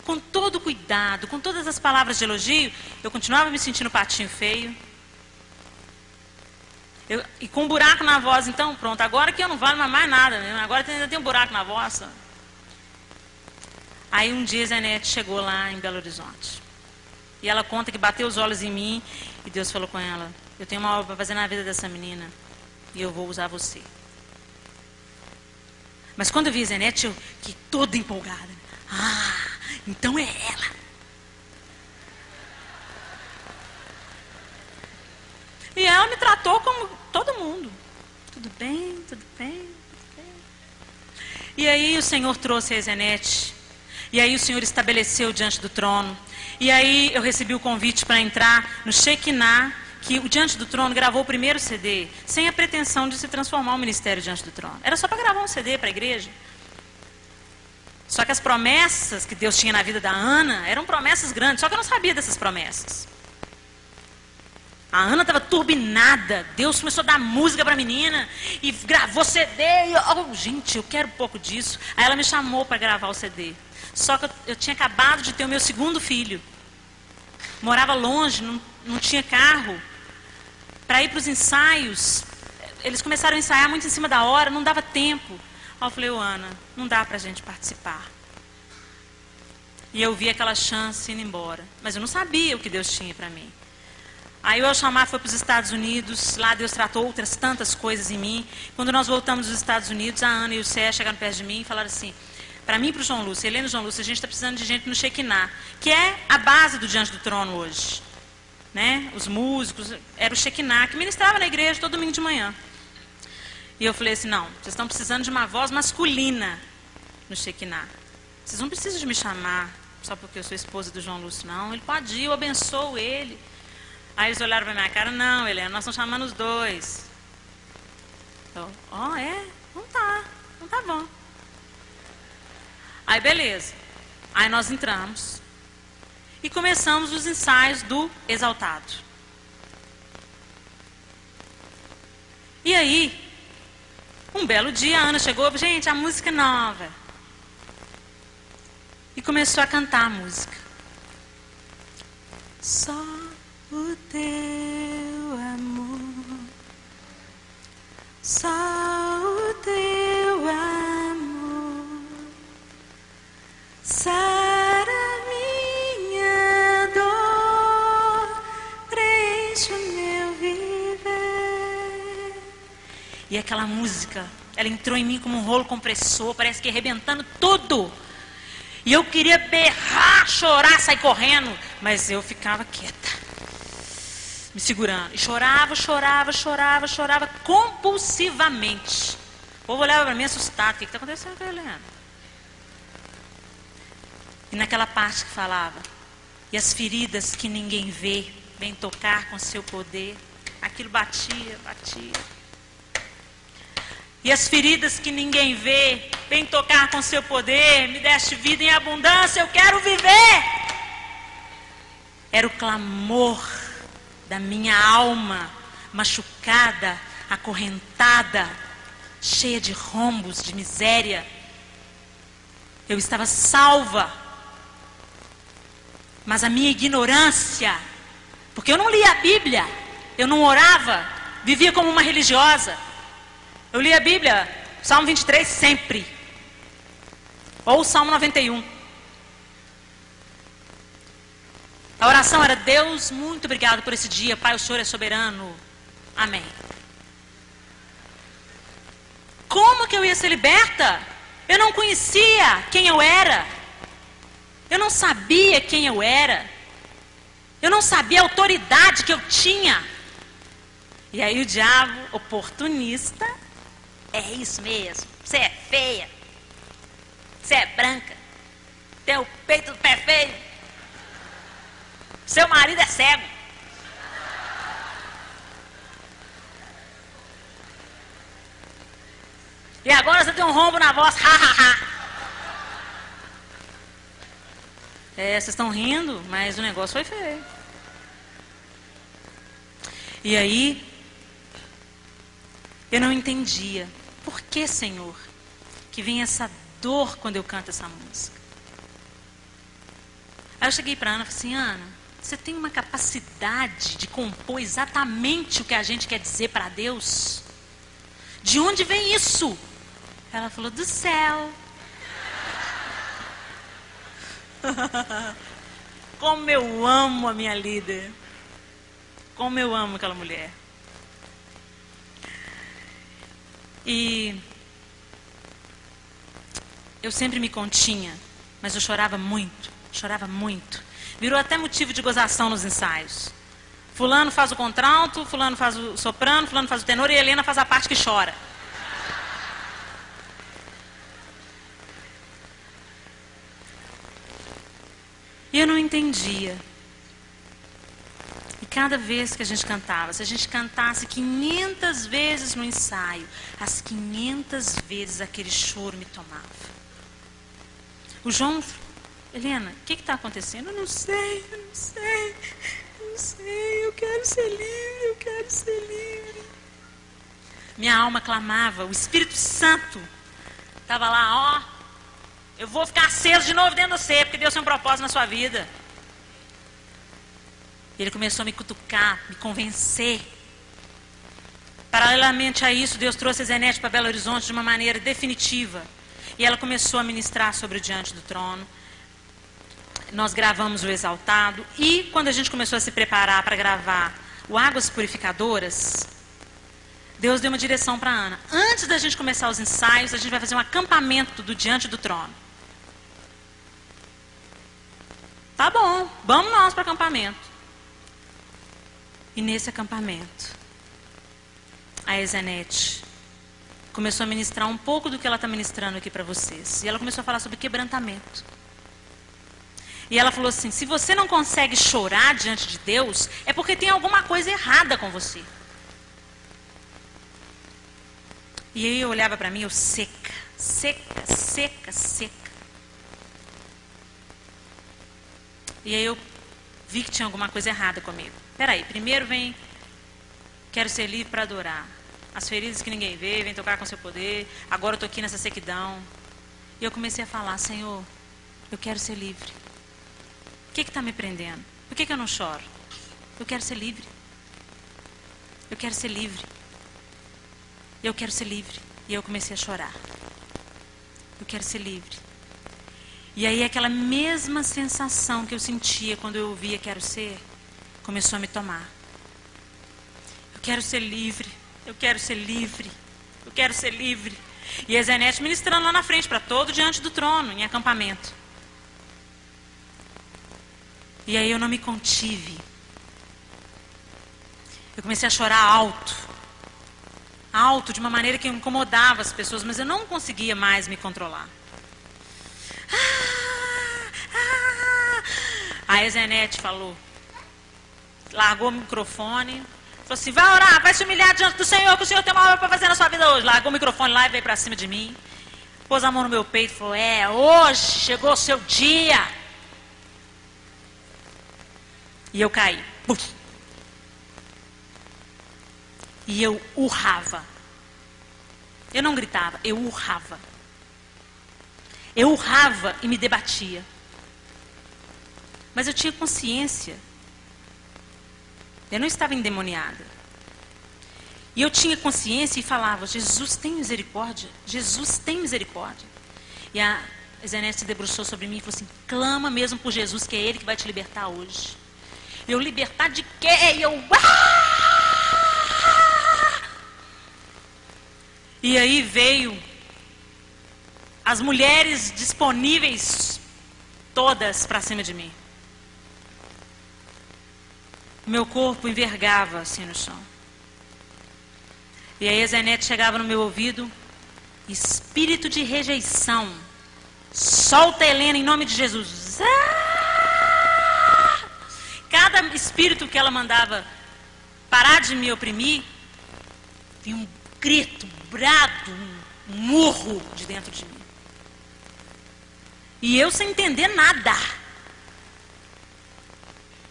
com todo o cuidado, com todas as palavras de elogio, eu continuava me sentindo patinho feio. E com um buraco na voz, então, pronto, agora que eu não valho mais nada, né? Agora ainda tem um buraco na voz. Aí um dia a Zenete chegou lá em Belo Horizonte. E ela conta que bateu os olhos em mim e Deus falou com ela, eu tenho uma obra para fazer na vida dessa menina. E eu vou usar você. Mas quando eu vi a Zenete, eu fiquei toda empolgada. Ah, então é ela. E ela me tratou como todo mundo. Tudo bem, tudo bem, tudo bem. E aí o Senhor trouxe a Zenete. E aí o Senhor estabeleceu diante do trono. E aí eu recebi o convite para entrar no Shekinah, que o Diante do Trono gravou o primeiro CD, sem a pretensão de se transformar o ministério Diante do Trono. Era só para gravar um CD para a igreja. Só que as promessas que Deus tinha na vida da Ana eram promessas grandes, só que eu não sabia dessas promessas. A Ana estava turbinada, Deus começou a dar música para a menina, e gravou CD, gente, eu quero um pouco disso. Aí ela me chamou para gravar o CD. Só que eu tinha acabado de ter o meu segundo filho. Morava longe, não tinha carro. Para ir para os ensaios, eles começaram a ensaiar muito em cima da hora, não dava tempo. Aí eu falei, Ana, não dá para a gente participar. E eu vi aquela chance indo embora. Mas eu não sabia o que Deus tinha para mim. Aí o Elchamar foi para os Estados Unidos, lá Deus tratou outras tantas coisas em mim. Quando nós voltamos dos Estados Unidos, a Ana e o Cé chegaram perto de mim e falaram assim, para mim e para o João Lúcio, Helena e o João Lúcio, a gente está precisando de gente no Shekinah, que é a base do Diante do Trono hoje. Né? Os músicos, era o Shekinah, que ministrava na igreja todo domingo de manhã. E eu falei assim, não, vocês estão precisando de uma voz masculina no Shekinah. Vocês não precisam de me chamar só porque eu sou esposa do João Lúcio, não. Ele pode ir, eu abençoo ele. Aí eles olharam para minha cara, não, Helena, nós estamos chamando os dois. Eu, é? Não tá bom. Aí beleza. Aí nós entramos. E começamos os ensaios do Exaltado. E aí, um belo dia, a Ana chegou, gente, a música é nova. E começou a cantar a música. Só o teu amor, só o teu amor, sara minha dor, preenche o meu viver. E aquela música Ela entrou em mim como um rolo compressor, parece que arrebentando tudo. E eu queria berrar, chorar, sair correndo. Mas eu ficava quieta, me segurando. E chorava compulsivamente. O povo olhava para mim assustado. O que está acontecendo com a Helena? E naquela parte que falava: e as feridas que ninguém vê, vem tocar com seu poder. Aquilo batia. E as feridas que ninguém vê, vem tocar com seu poder, me deste vida em abundância, eu quero viver. Era o clamor da minha alma, machucada, acorrentada, cheia de rombos, de miséria. Eu estava salva, mas a minha ignorância, porque eu não lia a Bíblia, eu não orava, vivia como uma religiosa. Eu li a Bíblia, Salmo 23 sempre, ou o Salmo 91. A oração era: Deus, muito obrigado por esse dia, Pai, o Senhor é soberano, amém. Como que eu ia ser liberta? Eu não conhecia quem eu era, eu não sabia quem eu era, eu não sabia a autoridade que eu tinha. E aí o diabo, oportunista: é isso mesmo, você é feia, você é branca, tem o peito do pé feio, seu marido é cego. E agora você tem um rombo na voz, vocês estão rindo, mas o negócio foi feio. E aí, eu não entendia. Por que, Senhor, que vem essa dor quando eu canto essa música? Aí eu cheguei para Ana e falei assim: Ana, você tem uma capacidade de compor exatamente o que a gente quer dizer para Deus? De onde vem isso? Ela falou: do céu. Como eu amo a minha líder. Como eu amo aquela mulher. E eu sempre me continha, mas eu chorava muito. Virou até motivo de gozação nos ensaios. Fulano faz o contralto, fulano faz o soprano, fulano faz o tenor, e a Helena faz a parte que chora. E eu não entendia. E cada vez que a gente cantava, se a gente cantasse 500 vezes no ensaio, as 500 vezes aquele choro me tomava. O João: Helena, o que está acontecendo? Eu não sei, eu quero ser livre. Minha alma clamava, o Espírito Santo estava lá, ó. Eu vou ficar aceso de novo dentro de você, porque Deus tem um propósito na sua vida. E Ele começou a me cutucar, me convencer. Paralelamente a isso, Deus trouxe a Zenete para Belo Horizonte de uma maneira definitiva. E ela começou a ministrar sobre o Diante do Trono. Nós gravamos o Exaltado. E quando a gente começou a se preparar para gravar o Águas Purificadoras, Deus deu uma direção para a Ana. Antes da gente começar os ensaios, a gente vai fazer um acampamento do Diante do Trono. Tá bom, vamos nós para o acampamento. E nesse acampamento, a Zenete começou a ministrar um pouco do que ela está ministrando aqui para vocês. E ela começou a falar sobre quebrantamento. E ela falou assim: se você não consegue chorar diante de Deus, é porque tem alguma coisa errada com você. E aí eu olhava para mim, eu seca. E aí eu vi que tinha alguma coisa errada comigo. Peraí, primeiro vem: quero ser livre para adorar. As feridas que ninguém vê, vem tocar com seu poder. Agora eu estou aqui nessa sequidão. E eu comecei a falar: Senhor, eu quero ser livre. O que está me prendendo? Por que eu não choro? Eu quero ser livre. Eu quero ser livre. Eu quero ser livre. E eu comecei a chorar. Eu quero ser livre. E aí aquela mesma sensação que eu sentia quando eu ouvia quero ser, começou a me tomar. Eu quero ser livre. Eu quero ser livre. Eu quero ser livre. E a Zenete ministrando lá na frente, para todo diante do trono, em acampamento. E aí eu não me contive. Eu comecei a chorar alto. Alto, de uma maneira que incomodava as pessoas, mas eu não conseguia mais me controlar. Aí a Zenete falou, largou o microfone, falou assim, vai orar, vai se humilhar diante do Senhor, que o Senhor tem uma obra para fazer na sua vida hoje. Largou o microfone lá e veio para cima de mim, pôs a mão no meu peito e falou, hoje chegou o seu dia. E eu caí. Puf. E eu urrava. Eu não gritava, eu urrava. Eu urrava e me debatia. Mas eu tinha consciência. Eu não estava endemoniada. E eu tinha consciência e falava, Jesus tem misericórdia. Jesus tem misericórdia. E a Zenete se debruçou sobre mim e falou assim, clama mesmo por Jesus, que é Ele que vai te libertar hoje. Eu, libertar de quê? E eu... E aí veio as mulheres disponíveis todas para cima de mim. Meu corpo envergava assim no chão. E aí a Zenete chegava no meu ouvido, espírito de rejeição, solta Helena em nome de Jesus. Cada espírito que ela mandava parar de me oprimir, vinha um grito, um brado, um murro de dentro de mim. E eu sem entender nada.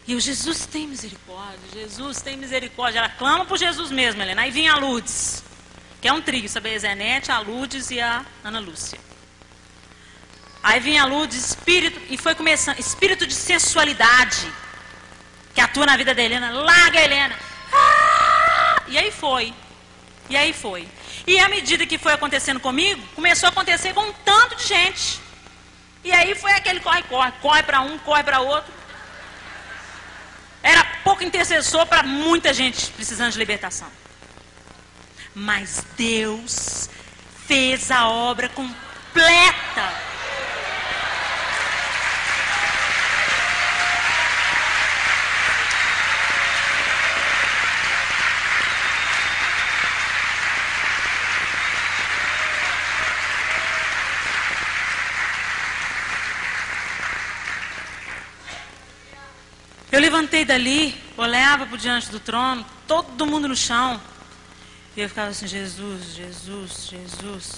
E eu, Jesus tem misericórdia, Jesus tem misericórdia. Ela clama por Jesus mesmo, Helena. Aí vinha a Lourdes, que é um trio, sabe? A Zenete, a Lourdes e a Ana Lúcia. Aí vinha a Lourdes, espírito, e foi começando, espírito de sensualidade, que atua na vida da Helena. Larga a Helena. E aí foi. E aí foi. E à medida que foi acontecendo comigo, começou a acontecer com um tanto de gente. E aí foi aquele corre-corre. Corre para um, corre para outro. Era pouco intercessor para muita gente precisando de libertação. Mas Deus fez a obra completa. Eu levantei dali, olhava para diante do trono, todo mundo no chão. E eu ficava assim, Jesus, Jesus, Jesus.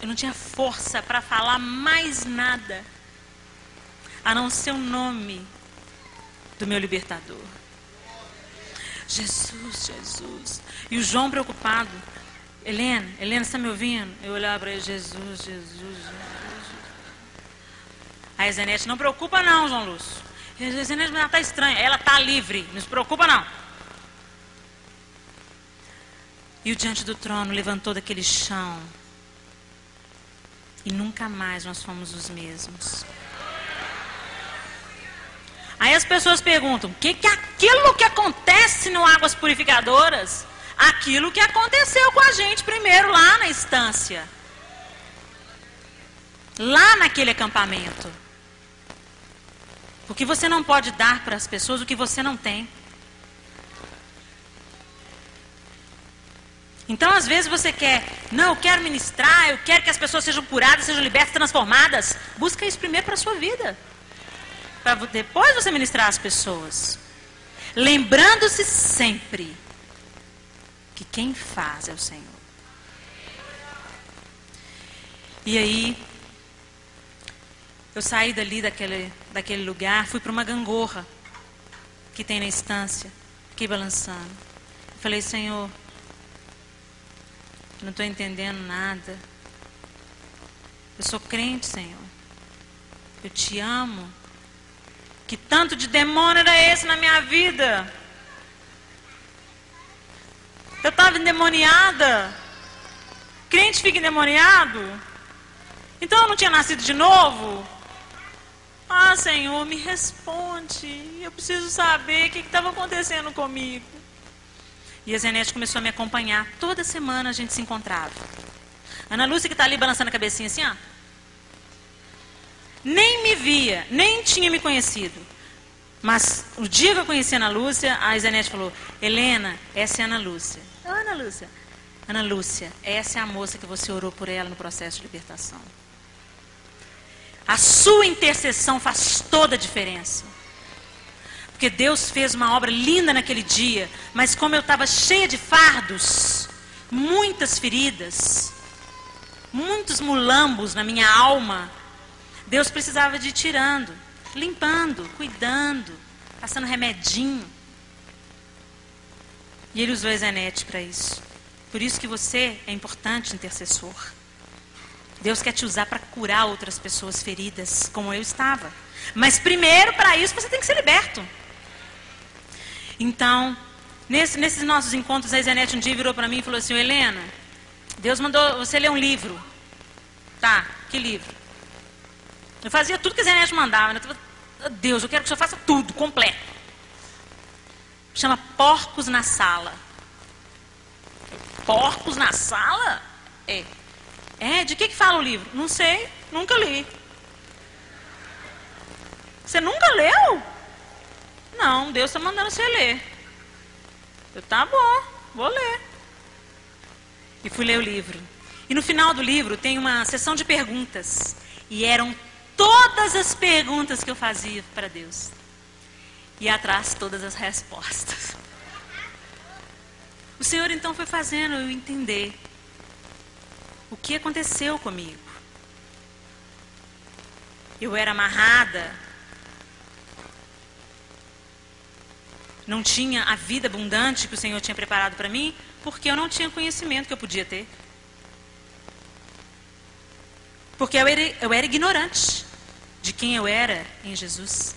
Eu não tinha força para falar mais nada, a não ser o nome do meu libertador. Jesus, Jesus. E o João preocupado. Helena, você está me ouvindo? Eu olhava para ele, Jesus, Jesus, Jesus. Aí a Zenete, não preocupa não, João Lúcio. A Zenete está estranha, ela está livre, não se preocupa não. E o diante do trono levantou daquele chão. E nunca mais nós fomos os mesmos. Aí as pessoas perguntam, o que é aquilo que acontece no Águas Purificadoras? Aquilo que aconteceu com a gente primeiro lá na estância. Lá naquele acampamento. Porque você não pode dar para as pessoas o que você não tem. Então, às vezes você quer, não, eu quero ministrar, eu quero que as pessoas sejam curadas, sejam libertas, transformadas. Busca isso primeiro para a sua vida. Para depois você ministrar às pessoas. Lembrando-se sempre que quem faz é o Senhor. E aí, eu saí dali daquele lugar, fui para uma gangorra que tem na estância. Fiquei balançando. Falei, Senhor, não estou entendendo nada. Eu sou crente, Senhor. Eu te amo. Que tanto de demônio era esse na minha vida? Eu estava endemoniada. Crente fica endemoniado? Então eu não tinha nascido de novo? Ah, Senhor, me responde. Eu preciso saber o que estava acontecendo comigo. E a Zenete começou a me acompanhar. Toda semana a gente se encontrava. Ana Lúcia, que está ali balançando a cabecinha assim, ó. Nem me via, nem tinha me conhecido. Mas o dia que eu conheci a Ana Lúcia, a Zenete falou: Helena, essa é a Ana Lúcia. Ô, Ana Lúcia. Ana Lúcia, essa é a moça que você orou por ela no processo de libertação. A sua intercessão faz toda a diferença. Porque Deus fez uma obra linda naquele dia, mas como eu estava cheia de fardos, muitas feridas, muitos mulambos na minha alma, Deus precisava de ir tirando, limpando, cuidando, passando remedinho. E Ele usou a Zenete para isso. Por isso que você é importante, intercessor. Deus quer te usar para curar outras pessoas feridas, como eu estava. Mas primeiro, para isso, você tem que ser liberto. Então, nesses nossos encontros, a Zenete um dia virou para mim e falou assim: Helena, Deus mandou você ler um livro. Tá, que livro? Eu fazia tudo que a Zenete mandava. Né? Deus, eu quero que o senhor faça tudo, completo. Chama Porcos na Sala. Porcos na Sala? É, de que fala o livro? Não sei, nunca li. Você nunca leu? Não, Deus está mandando você ler. Eu, tá bom, vou ler. E fui ler o livro. E no final do livro tem uma sessão de perguntas. E eram todas as perguntas que eu fazia para Deus. E atrás todas as respostas. O Senhor então foi fazendo eu entender o que aconteceu comigo. Eu era amarrada, não tinha a vida abundante que o Senhor tinha preparado para mim, porque eu não tinha conhecimento que eu podia ter. Porque eu era ignorante de quem eu era em Jesus,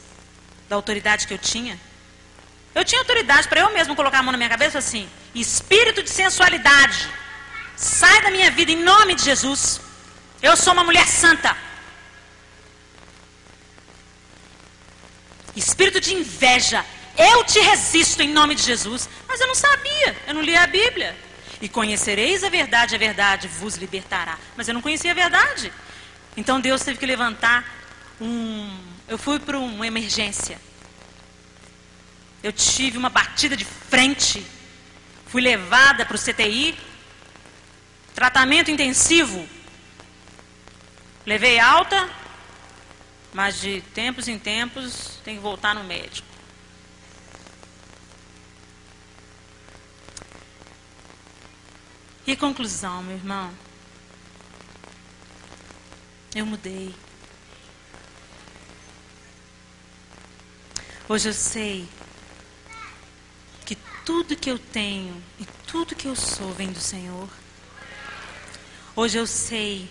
da autoridade que eu tinha. Eu tinha autoridade para eu mesmo colocar a mão na minha cabeça assim: espírito de sensualidade, sai da minha vida em nome de Jesus. Eu sou uma mulher santa. Espírito de inveja, eu te resisto em nome de Jesus. Mas eu não sabia, eu não lia a Bíblia. E conhecereis a verdade vos libertará. Mas eu não conhecia a verdade. Então Deus teve que levantar eu fui para uma emergência. Eu tive uma batida de frente. Fui levada para o CTI. Tratamento intensivo. Levei alta, mas de tempos em tempos tem que voltar no médico. E conclusão, meu irmão? Eu mudei. Hoje eu sei que tudo que eu tenho e tudo que eu sou vem do Senhor. Hoje eu sei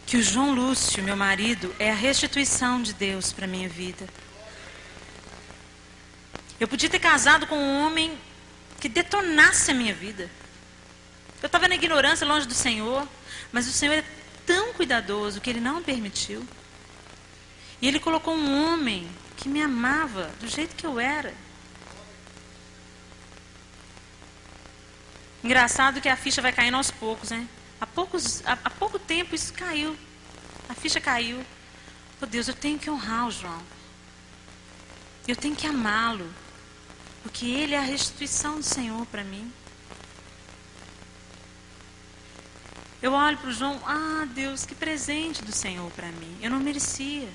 que o João Lúcio, meu marido, é a restituição de Deus para a minha vida. Eu podia ter casado com um homem que detonasse a minha vida. Eu estava na ignorância, longe do Senhor, mas o Senhor é tão cuidadoso que Ele não permitiu. E Ele colocou um homem que me amava do jeito que eu era. Engraçado que a ficha vai caindo aos poucos, né? Há pouco tempo isso caiu. A ficha caiu. Oh Deus, eu tenho que honrar o João. Eu tenho que amá-lo. Porque ele é a restituição do Senhor para mim. Eu olho para o João, Deus, que presente do Senhor para mim. Eu não merecia.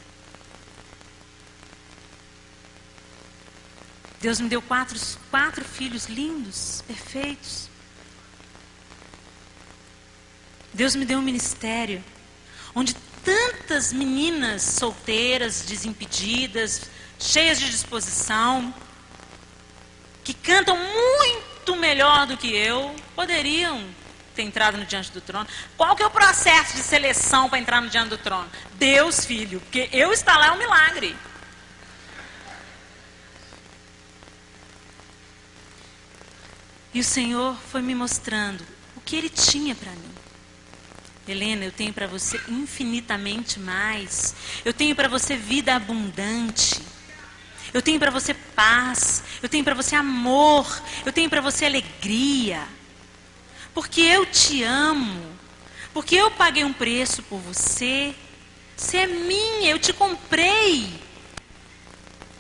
Deus me deu quatro filhos lindos, perfeitos. Deus me deu um ministério onde tantas meninas solteiras, desimpedidas, cheias de disposição, que cantam muito melhor do que eu, poderiam ter entrado no diante do trono. Qual que é o processo de seleção para entrar no diante do trono? Deus, filho, porque eu estar lá é um milagre. E o Senhor foi me mostrando o que Ele tinha para mim. Helena, eu tenho para você infinitamente mais. Eu tenho para você vida abundante. Eu tenho para você paz, eu tenho para você amor, eu tenho para você alegria. Porque eu te amo, porque eu paguei um preço por você. Você é minha, eu te comprei.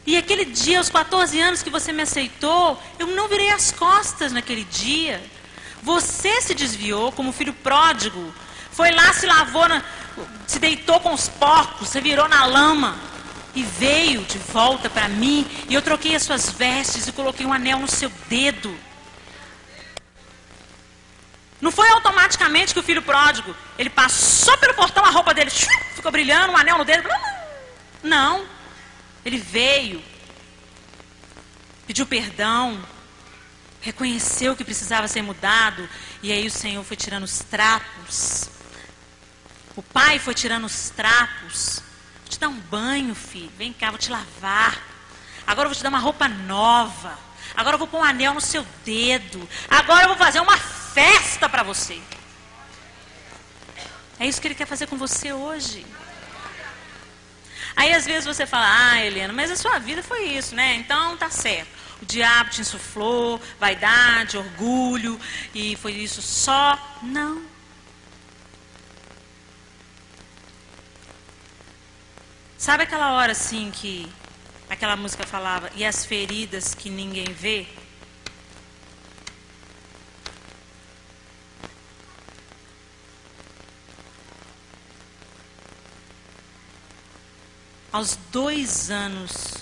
E aquele dia, aos 14 anos que você me aceitou, eu não virei as costas naquele dia. Você se desviou como filho pródigo. Foi lá, se lavou, se deitou com os porcos, você virou na lama. E veio de volta para mim, e eu troquei as suas vestes e coloquei um anel no seu dedo. Não foi automaticamente que o filho pródigo, ele passou pelo portão, a roupa dele ficou brilhando, um anel no dedo. Não. Ele veio, pediu perdão, reconheceu que precisava ser mudado, e aí o Senhor foi tirando os trapos. O pai foi tirando os trapos. Vou te dar um banho, filho, vem cá, vou te lavar. Agora eu vou te dar uma roupa nova. Agora eu vou pôr um anel no seu dedo. Agora eu vou fazer uma festa para você. É isso que Ele quer fazer com você hoje. Aí às vezes você fala, Helena, mas a sua vida foi isso, né? Então tá certo. O diabo te insuflou, vaidade, orgulho, e foi isso só. Não. Sabe aquela hora assim que aquela música falava, e as feridas que ninguém vê? Aos 2 anos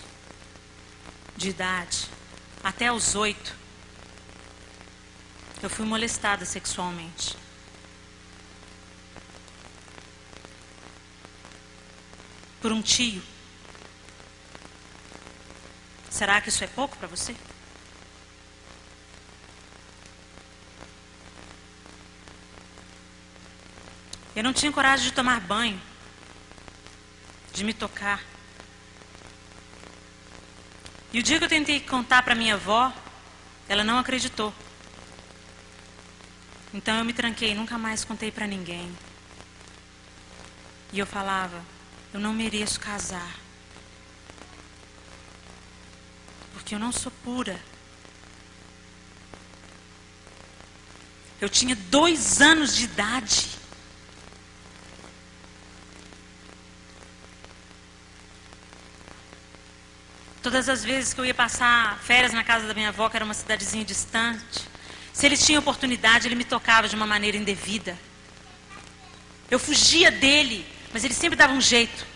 de idade, até os 8, eu fui molestada sexualmente. Por um tio. Será que isso é pouco para você? Eu não tinha coragem de tomar banho, de me tocar. E o dia que eu tentei contar para minha avó, ela não acreditou. Então eu me tranquei, nunca mais contei para ninguém. E eu falava, eu não mereço casar. Porque eu não sou pura. Eu tinha 2 anos de idade. Todas as vezes que eu ia passar férias na casa da minha avó, que era uma cidadezinha distante, se eles tinham oportunidade, ele me tocava de uma maneira indevida. Eu fugia dele, mas ele sempre dava um jeito.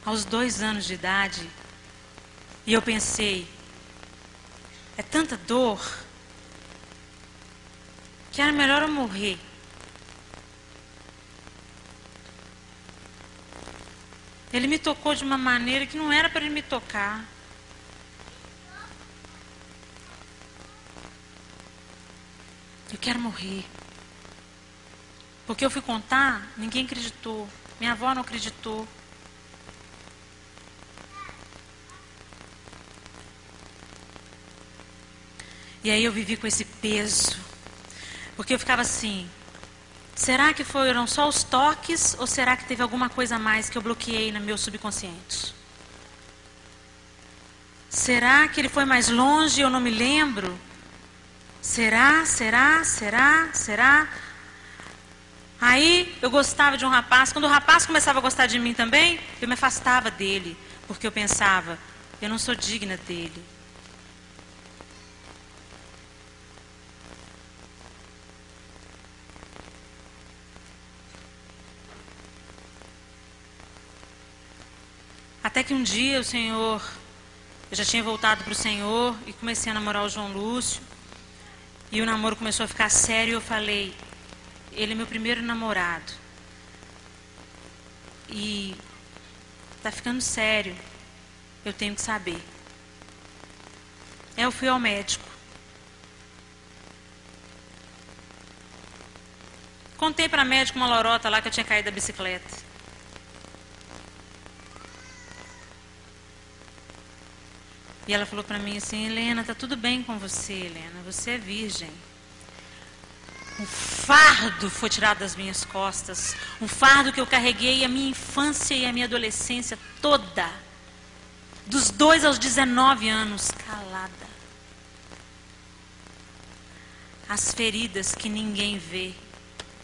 Aos 2 anos de idade, e eu pensei, é tanta dor, que era melhor eu morrer. Ele me tocou de uma maneira que não era para ele me tocar. Eu quero morrer. Porque eu fui contar, ninguém acreditou. Minha avó não acreditou. E aí eu vivi com esse peso. Porque eu ficava assim, será que foram só os toques ou será que teve alguma coisa a mais que eu bloqueei no meu subconsciente? Será que ele foi mais longe e eu não me lembro? Será? Aí eu gostava de um rapaz. Quando o rapaz começava a gostar de mim também, eu me afastava dele. Porque eu pensava, eu não sou digna dele. Até que um dia eu já tinha voltado para o Senhor e comecei a namorar o João Lúcio. E o namoro começou a ficar sério e eu falei, ele é meu primeiro namorado. E tá ficando sério, eu tenho que saber. Aí eu fui ao médico. Contei para a médica uma lorota lá que eu tinha caído da bicicleta. E ela falou para mim assim: Helena, tá tudo bem com você, Helena, você é virgem. Um fardo foi tirado das minhas costas, um fardo que eu carreguei a minha infância e a minha adolescência toda, dos 2 aos 19 anos, calada. As feridas que ninguém vê,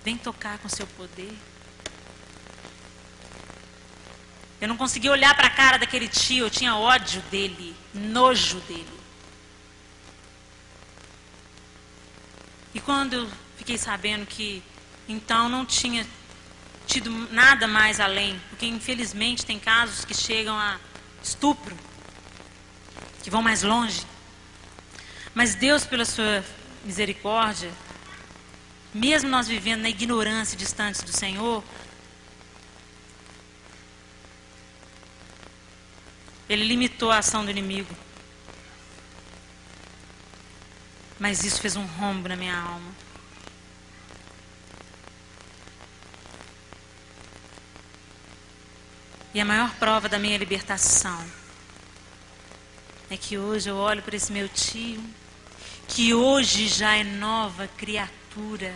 vem tocar com seu poder. Eu não conseguia olhar para a cara daquele tio, eu tinha ódio dele, nojo dele. E quando eu fiquei sabendo que então não tinha tido nada mais além, porque infelizmente tem casos que chegam a estupro, que vão mais longe. Mas Deus, pela sua misericórdia, mesmo nós vivendo na ignorância distantes do Senhor, Ele limitou a ação do inimigo. Mas isso fez um rombo na minha alma. E a maior prova da minha libertação é que hoje eu olho para esse meu tio, que hoje já é nova criatura,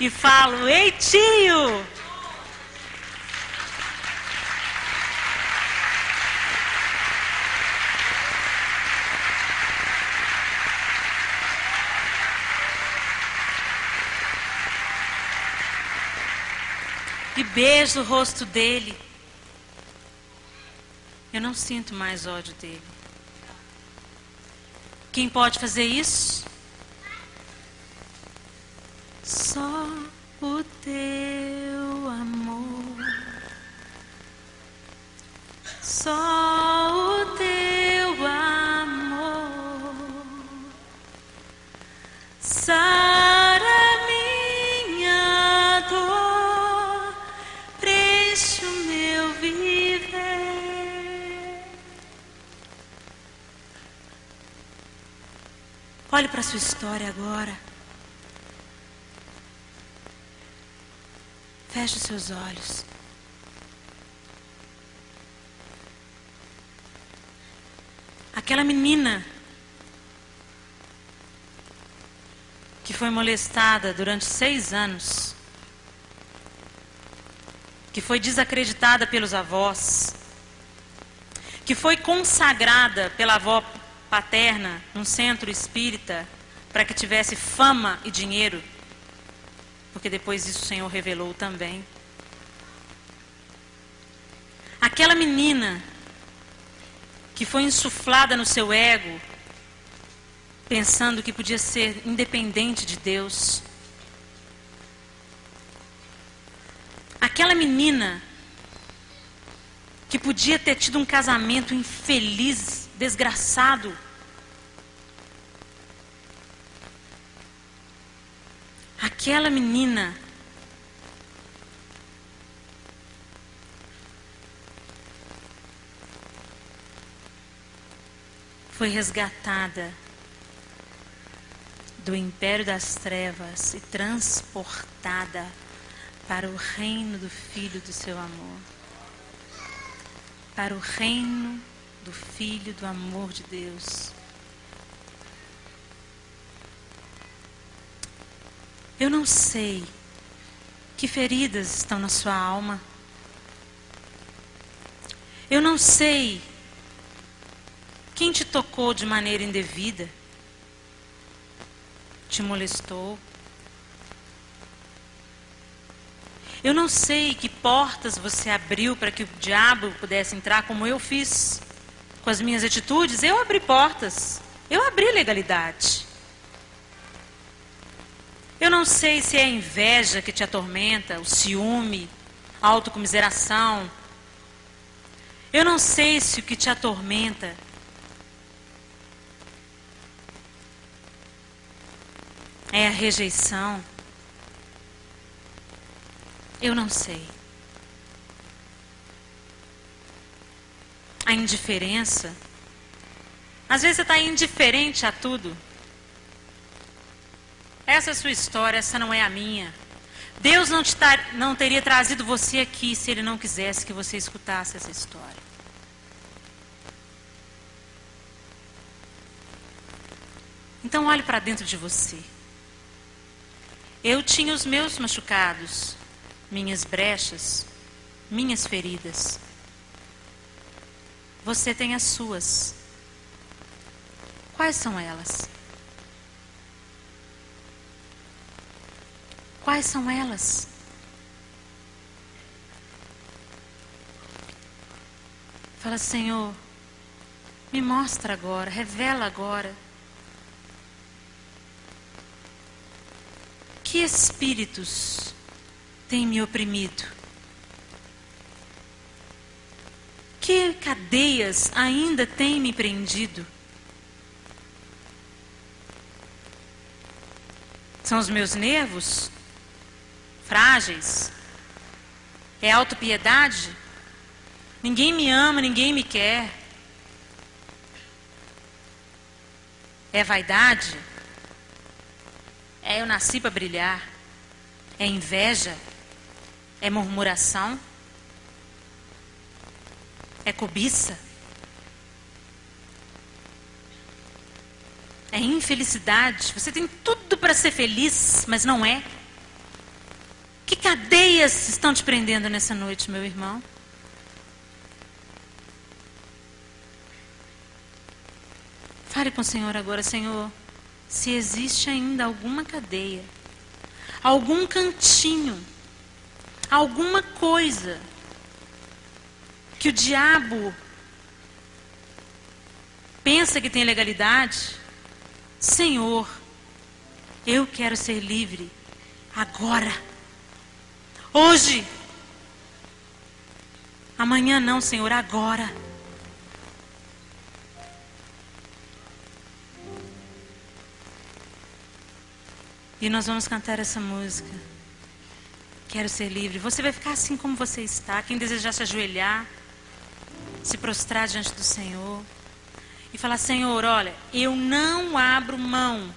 e falo: ei, tio! E beijo o rosto dele. Eu não sinto mais ódio dele. Quem pode fazer isso? Só o teu amor. Só o teu amor. Sara minha dor, preenche o meu viver. Olhe para a sua história agora. Feche os seus olhos. Aquela menina que foi molestada durante 6 anos, que foi desacreditada pelos avós, que foi consagrada pela avó paterna num centro espírita para que tivesse fama e dinheiro, porque depois isso o Senhor revelou também. Aquela menina que foi insuflada no seu ego, pensando que podia ser independente de Deus. Aquela menina que podia ter tido um casamento infeliz, desgraçado. Aquela menina foi resgatada do império das trevas e transportada para o reino do Filho do seu amor. Para o reino do Filho do amor de Deus. Eu não sei que feridas estão na sua alma. Eu não sei quem te tocou de maneira indevida, te molestou. Eu não sei que portas você abriu para que o diabo pudesse entrar, como eu fiz com as minhas atitudes. Eu abri portas, eu abri legalidade. Eu não sei se é a inveja que te atormenta, o ciúme, a autocomiseração. Eu não sei se o que te atormenta é a rejeição. Eu não sei. A indiferença. Às vezes você está indiferente a tudo. Essa é a sua história, essa não é a minha. Deus não teria trazido você aqui se Ele não quisesse que você escutasse essa história. Então olhe para dentro de você. Eu tinha os meus machucados, minhas brechas, minhas feridas. Você tem as suas. Quais são elas? Quais são elas? Fala, Senhor, me mostra agora, revela agora. Que espíritos têm me oprimido? Que cadeias ainda têm me prendido? São os meus nervos frágeis? É autopiedade? Ninguém me ama, ninguém me quer. É vaidade? É eu nasci para brilhar? É inveja? É murmuração? É cobiça? É infelicidade? Você tem tudo para ser feliz, mas não é. Que cadeias estão te prendendo nessa noite, meu irmão? Fale com o Senhor agora, Senhor, se existe ainda alguma cadeia, algum cantinho, alguma coisa que o diabo pensa que tem legalidade. Senhor, eu quero ser livre agora, hoje, amanhã não, Senhor, agora. E nós vamos cantar essa música. Quero ser livre. Você vai ficar assim como você está. Quem desejar se ajoelhar, se prostrar diante do Senhor e falar, Senhor, olha, eu não abro mão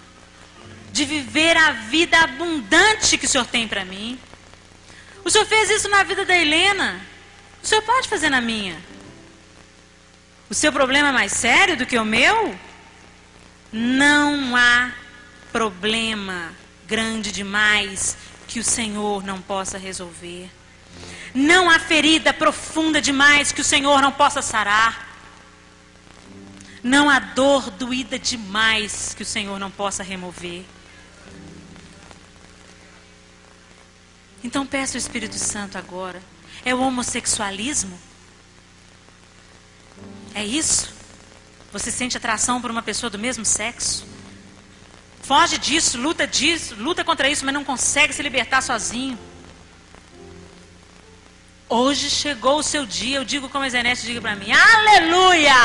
de viver a vida abundante que o Senhor tem para mim. O Senhor fez isso na vida da Helena. O Senhor pode fazer na minha. O seu problema é mais sério do que o meu? Não há problema grande demais que o Senhor não possa resolver. Não há ferida profunda demais que o Senhor não possa sarar. Não há dor doída demais que o Senhor não possa remover. Então peça o Espírito Santo agora. É o homossexualismo? É isso? Você sente atração por uma pessoa do mesmo sexo? Foge disso, luta contra isso, mas não consegue se libertar sozinho. Hoje chegou o seu dia, eu digo como a Zenete diga para mim, aleluia!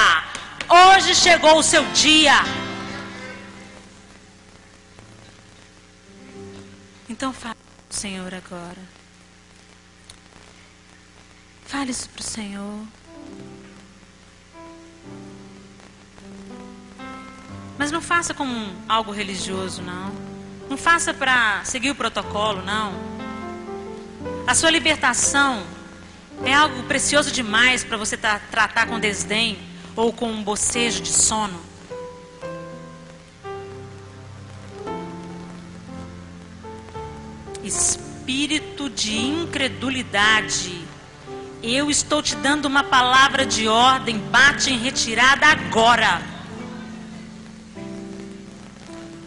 Hoje chegou o seu dia. Então fale para o Senhor agora. Fale isso para o Senhor. Mas não faça como algo religioso, não. Não faça para seguir o protocolo, não. A sua libertação é algo precioso demais para você tratar com desdém ou com um bocejo de sono. Espírito de incredulidade, eu estou te dando uma palavra de ordem, bate em retirada agora.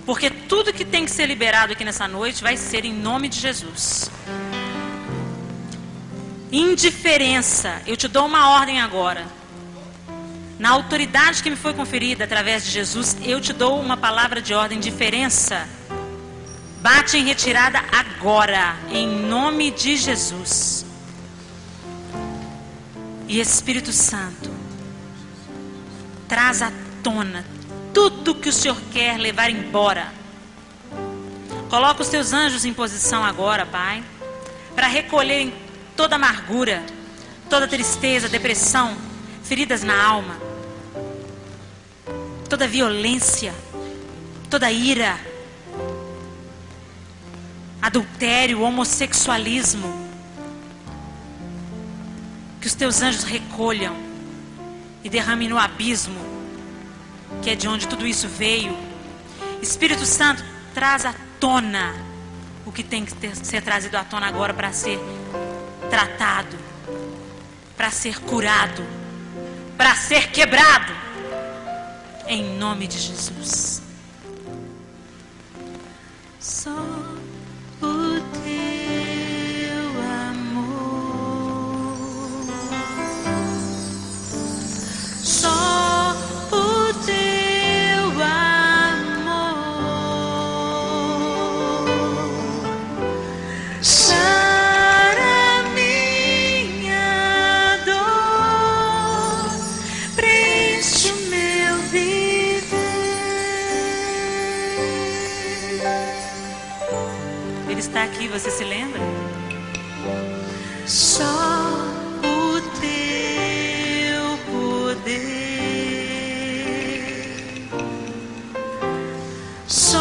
Porque tudo que tem que ser liberado aqui nessa noite vai ser em nome de Jesus. Indiferença, eu te dou uma ordem agora. Na autoridade que me foi conferida através de Jesus, eu te dou uma palavra de ordem, indiferença. Bate em retirada agora, em nome de Jesus. E Espírito Santo, traz à tona tudo que o Senhor quer levar embora. Coloca os teus anjos em posição agora, Pai, para recolherem toda amargura, toda tristeza, depressão, feridas na alma, toda violência, toda ira, adultério, homossexualismo. Que os teus anjos recolham e derramem no abismo, que é de onde tudo isso veio, Espírito Santo, traz à tona o que tem que ser trazido à tona agora para ser tratado, para ser curado, para ser quebrado, em nome de Jesus. Só o teu amor, só o teu amor sara minha dor, preenche o meu viver. Ele está aqui, você se lembra? Só o teu poder, só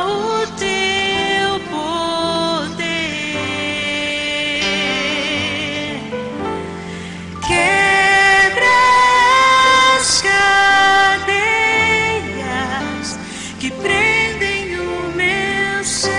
o teu poder quebra as cadeias que prendem o meu ser.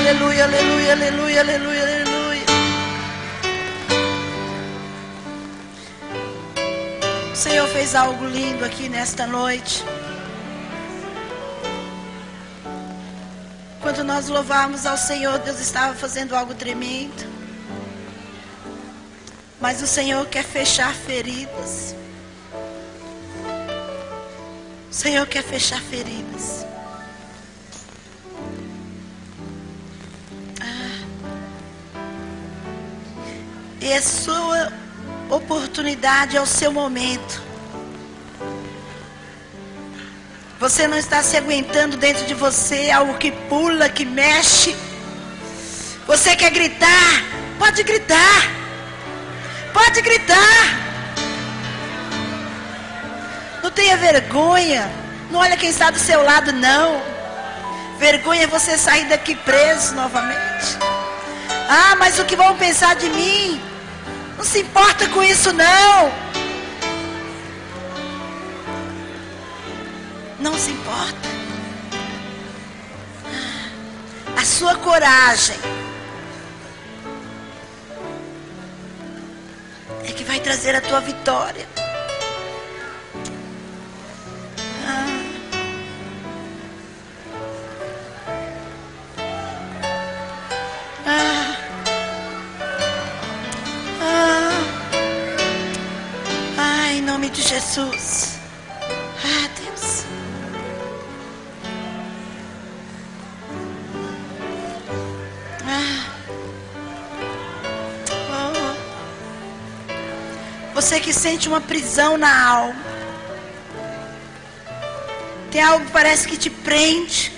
aleluia, aleluia, aleluia, aleluia, aleluia. O Senhor fez algo lindo aqui nesta noite. Quando nós louvávamos ao Senhor, Deus estava fazendo algo tremendo. Mas o Senhor quer fechar feridas. O Senhor quer fechar feridas. E a sua oportunidade é o seu momento. Você não está se aguentando dentro de você, algo que pula, que mexe. Você quer gritar? Pode gritar. Pode gritar. Não tenha vergonha. Não olha quem está do seu lado, não. Vergonha é você sair daqui preso novamente. Ah, mas o que vão pensar de mim? Não se importa com isso, não. Não se importa. A sua coragem é que vai trazer a tua vitória. Em nome de Jesus. Deus. Você que sente uma prisão na alma. Tem algo que parece que te prende.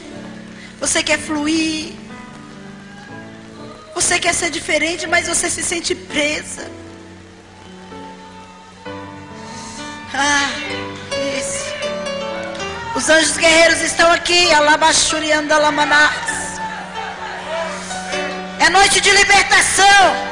Você quer fluir. Você quer ser diferente, mas você se sente presa. Isso. Os anjos guerreiros estão aqui. Alabashurianda Lamanás. É noite de libertação.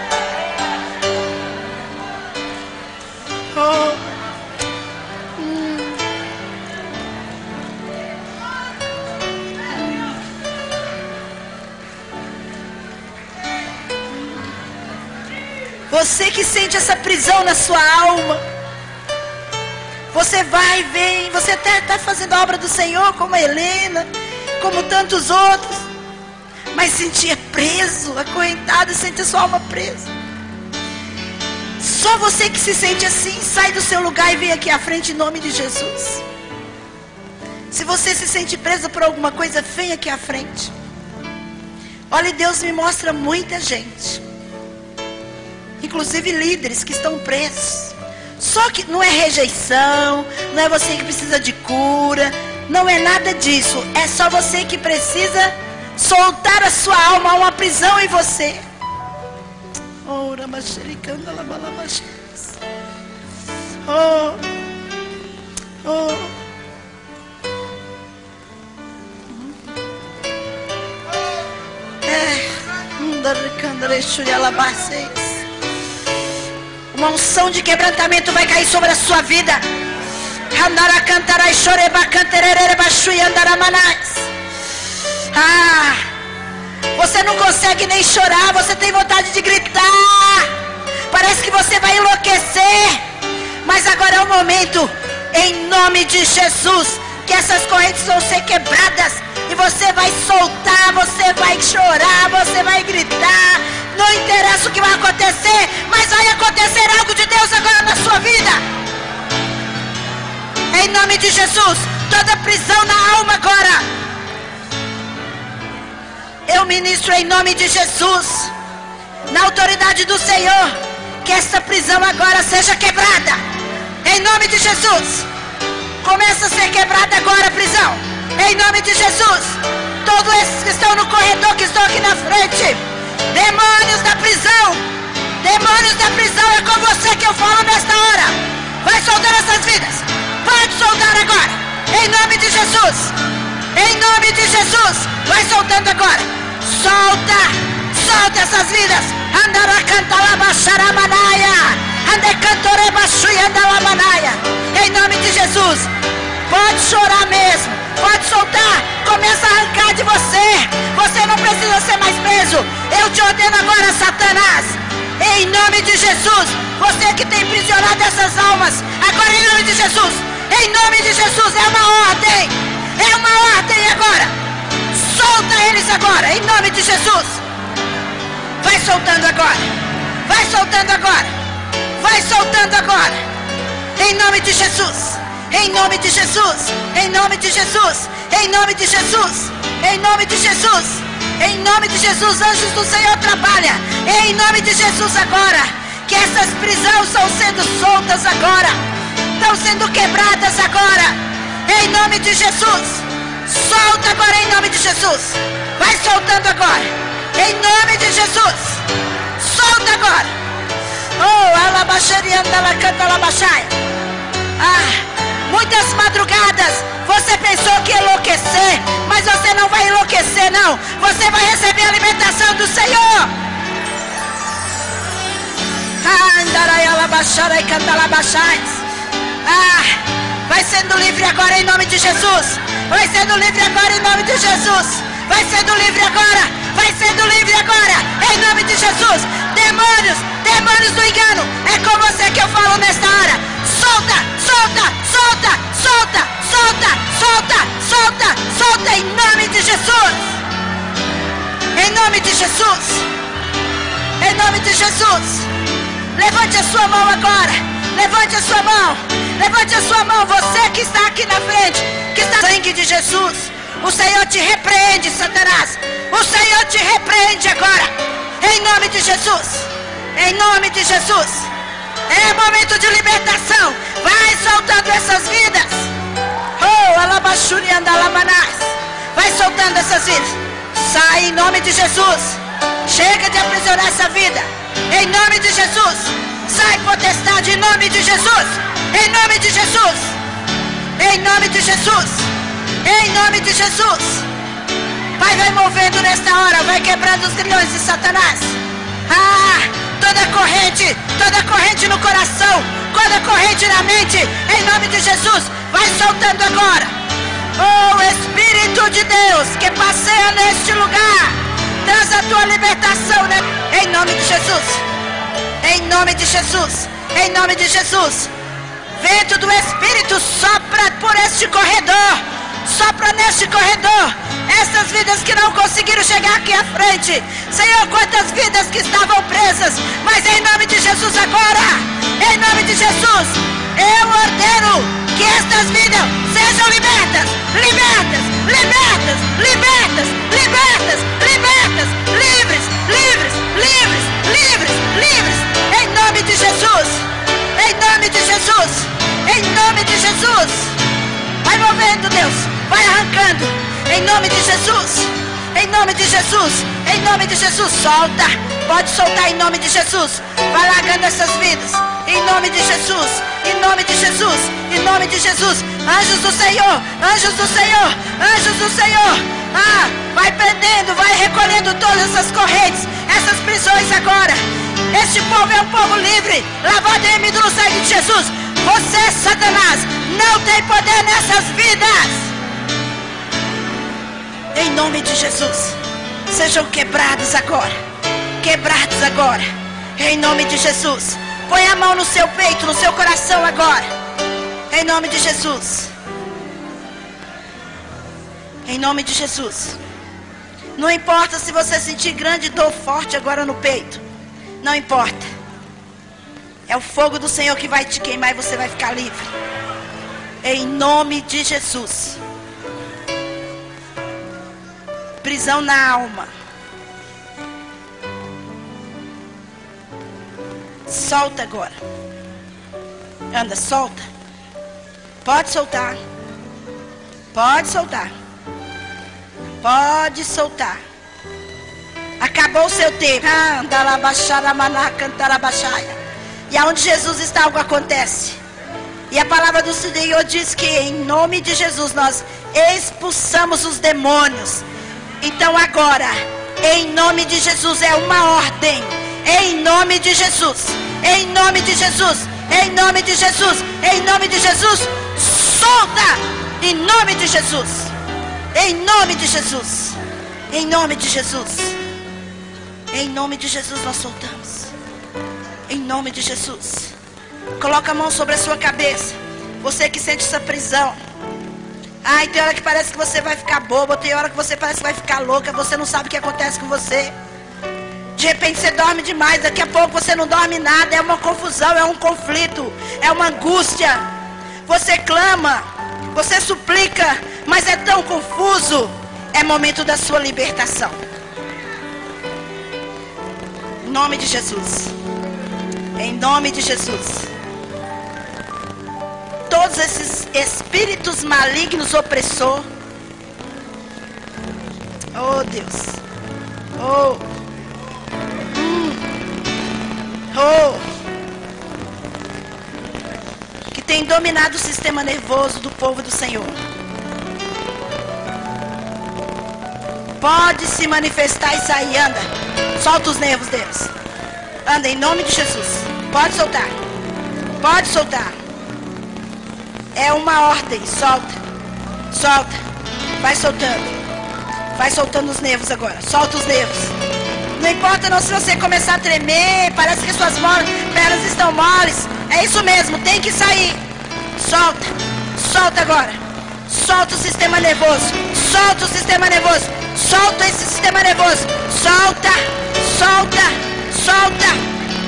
Você que sente essa prisão na sua alma. Você vai e vem. Você até está fazendo a obra do Senhor, como a Helena, como tantos outros. Mas sentia preso, acorrentado, e sente a sua alma presa. Só você que se sente assim, sai do seu lugar e vem aqui à frente em nome de Jesus. Se você se sente presa por alguma coisa, vem aqui à frente. Olha, Deus me mostra muita gente, inclusive líderes que estão presos. Só que não é rejeição, não é você que precisa de cura, não é nada disso. É só você que precisa soltar a sua alma a uma prisão em você. Oh, Ramaxericanda Labalamaxes. Oh, oh. Uma unção de quebrantamento vai cair sobre a sua vida. Você não consegue nem chorar, você tem vontade de gritar. Parece que você vai enlouquecer. Mas agora é o momento, em nome de Jesus, que essas correntes vão ser quebradas. E você vai soltar, você vai chorar, você vai gritar. Não interessa o que vai acontecer, mas vai acontecer algo de Deus agora na sua vida. Em nome de Jesus, toda prisão na alma agora. Eu ministro em nome de Jesus, na autoridade do Senhor, que esta prisão agora seja quebrada. Em nome de Jesus. Começa a ser quebrada agora a prisão. Em nome de Jesus. Todos esses que estão no corredor, que estão aqui na frente. Demônios da prisão. Demônios da prisão. É com você que eu falo nesta hora. Vai soltar essas vidas. Pode soltar agora. Em nome de Jesus. Em nome de Jesus. Vai soltando agora. Solta. Solta essas vidas. Em nome de Jesus. Pode chorar mesmo. Pode soltar. começa a arrancar de você. Você não precisa ser mais preso. Eu te ordeno agora, Satanás, em nome de Jesus, você que tem prisionado essas almas, agora em nome de Jesus, em nome de Jesus, é uma ordem agora. Solta eles agora, em nome de Jesus. Vai soltando agora, vai soltando agora, vai soltando agora, em nome de Jesus, em nome de Jesus, em nome de Jesus, em nome de Jesus, em nome de Jesus, em nome de Jesus. Anjos do Senhor trabalha, em nome de Jesus agora, que essas prisões estão sendo soltas agora, estão sendo quebradas agora, em nome de Jesus. Solta agora em nome de Jesus. Vai soltando agora, em nome de Jesus. Solta agora. Oh, alabaxaria andala canta alabaxaia. Muitas madrugadas você pensou que ia enlouquecer, mas você não vai enlouquecer, não. Você vai receber a alimentação do Senhor. Vai sendo livre agora em nome de Jesus. Vai sendo livre agora em nome de Jesus. Vai sendo livre agora. Vai sendo livre agora em nome de Jesus. Demônios do engano, é com você que eu falo nesta hora. Solta, solta, solta, solta, solta, solta, solta, solta em nome de Jesus. Em nome de Jesus. Em nome de Jesus. Levante a sua mão agora. Levante a sua mão. Levante a sua mão. Você que está aqui na frente, que está no sangue de Jesus. O Senhor te repreende, Satanás. O Senhor te repreende agora. Em nome de Jesus. Em nome de Jesus. É momento de libertação. Vai soltando essas vidas. Oh, alabaxuri andalamanás. Vai soltando essas vidas. Sai em nome de Jesus. Chega de aprisionar essa vida. Em nome de Jesus. Sai potestade em nome de Jesus. Em nome de Jesus. Em nome de Jesus. Em nome de Jesus. Pai, vai movendo nesta hora. Vai quebrando os grilhões de Satanás. Toda corrente no coração, toda corrente na mente, em nome de Jesus, vai soltando agora. Oh, Espírito de Deus, que passeia neste lugar, traz a tua libertação, né? Em nome de Jesus. Em nome de Jesus. Em nome de Jesus. Vento do Espírito sopra por este corredor. Sopra neste corredor. Essas vidas que não conseguiram chegar aqui à frente. Senhor, quantas vidas que estavam presas. Mas em nome de Jesus agora, em nome de Jesus, eu ordeno que estas vidas sejam libertas. Libertas, libertas, libertas, libertas, libertas. Livres, livres, livres, livres, livres. Em nome de Jesus. Em nome de Jesus. Em nome de Jesus. Vai movendo, Deus. Vai arrancando. Em nome de Jesus. Em nome de Jesus. Em nome de Jesus. Solta. Pode soltar em nome de Jesus. Vai largando essas vidas. Em nome de Jesus. Em nome de Jesus. Em nome de Jesus. Anjos do Senhor. Anjos do Senhor. Anjos do Senhor. Vai prendendo. Vai recolhendo todas essas correntes. Essas prisões agora. Este povo é um povo livre. Lavado e remido no sangue de Jesus. Você, Satanás, não tem poder nessas vidas. Em nome de Jesus. Sejam quebrados agora. Quebrados agora. Em nome de Jesus. Põe a mão no seu peito, no seu coração agora. Em nome de Jesus. Em nome de Jesus. Não importa se você sentir grande dor forte agora no peito. Não importa. É o fogo do Senhor que vai te queimar e você vai ficar livre. Em nome de Jesus. Prisão na alma. Solta agora. Anda, solta. Pode soltar. Pode soltar. Pode soltar. Acabou o seu tempo. E aonde Jesus está, algo acontece. E a palavra do Senhor diz que em nome de Jesus nós expulsamos os demônios. Então agora, em nome de Jesus, é uma ordem. Em nome de Jesus. Em nome de Jesus. Em nome de Jesus. Em nome de Jesus. Solta. Em nome de Jesus. Em nome de Jesus. Em nome de Jesus. Em nome de Jesus nós soltamos. Em nome de Jesus. Coloca a mão sobre a sua cabeça. Você que sente essa prisão. Ai, tem hora que parece que você vai ficar boba. Tem hora que você parece que vai ficar louca. Você não sabe o que acontece com você. De repente você dorme demais. Daqui a pouco você não dorme nada. É uma confusão, é um conflito. É uma angústia. Você clama. Você suplica. Mas é tão confuso. É momento da sua libertação. Em nome de Jesus. Em nome de Jesus. Todos esses espíritos malignos opressor. Oh Deus. Oh. Oh. Que tem dominado o sistema nervoso do povo do Senhor. Pode se manifestar e sair, anda. Solta os nervos deles. Anda em nome de Jesus. Pode soltar. Pode soltar. É uma ordem. Solta. Solta. Vai soltando. Vai soltando os nervos agora. Solta os nervos. Não importa não se você começar a tremer. Parece que suas pernas estão moles. É isso mesmo. Tem que sair. Solta. Solta agora. Solta o sistema nervoso. Solta o sistema nervoso. Solta esse sistema nervoso. Solta. Solta. Solta.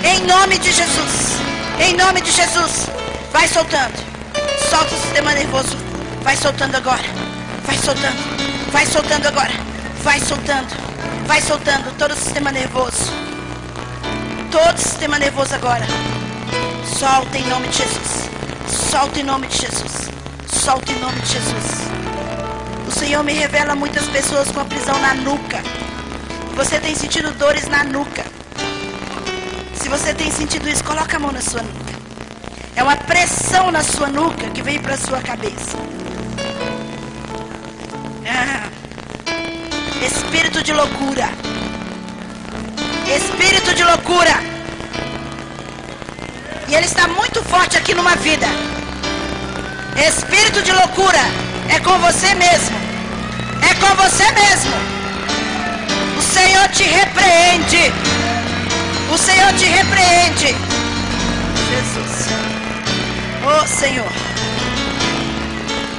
Em nome de Jesus. Em nome de Jesus. Vai soltando. Solta o sistema nervoso. Vai soltando agora. Vai soltando. Vai soltando agora. Vai soltando. Vai soltando todo o sistema nervoso. Todo o sistema nervoso agora. Solta em nome de Jesus. Solta em nome de Jesus. Solta em nome de Jesus. O Senhor me revela muitas pessoas com a prisão na nuca. Você tem sentido dores na nuca. Se você tem sentido isso, coloca a mão na sua nuca. É uma pressão na sua nuca que vem para a sua cabeça. Espírito de loucura. Espírito de loucura. E ele está muito forte aqui numa vida. Espírito de loucura. É com você mesmo. É com você mesmo. O Senhor te repreende. O Senhor te repreende. Jesus. Oh Senhor.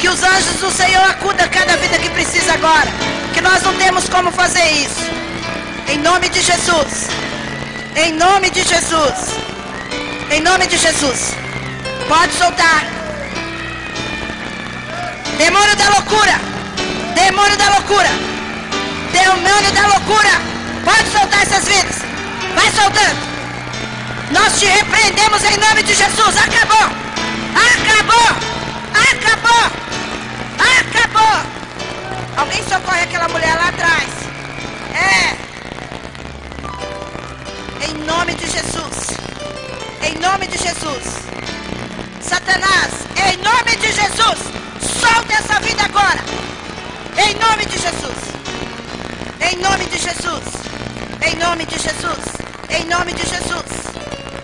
Que os anjos do Senhor acudam a cada vida que precisa agora. Que nós não temos como fazer isso. Em nome de Jesus. Em nome de Jesus. Em nome de Jesus. Pode soltar. Demônio da loucura. Demônio da loucura. Demônio da loucura. Pode soltar essas vidas. Vai soltando. Nós te repreendemos em nome de Jesus. Acabou. Acabou. Acabou. Acabou. Alguém socorre aquela mulher lá atrás. É. Em nome de Jesus. Em nome de Jesus. Satanás, em nome de Jesus. Solta essa vida agora. Em nome de Jesus. Em nome de Jesus. Em nome de Jesus. Em nome de Jesus.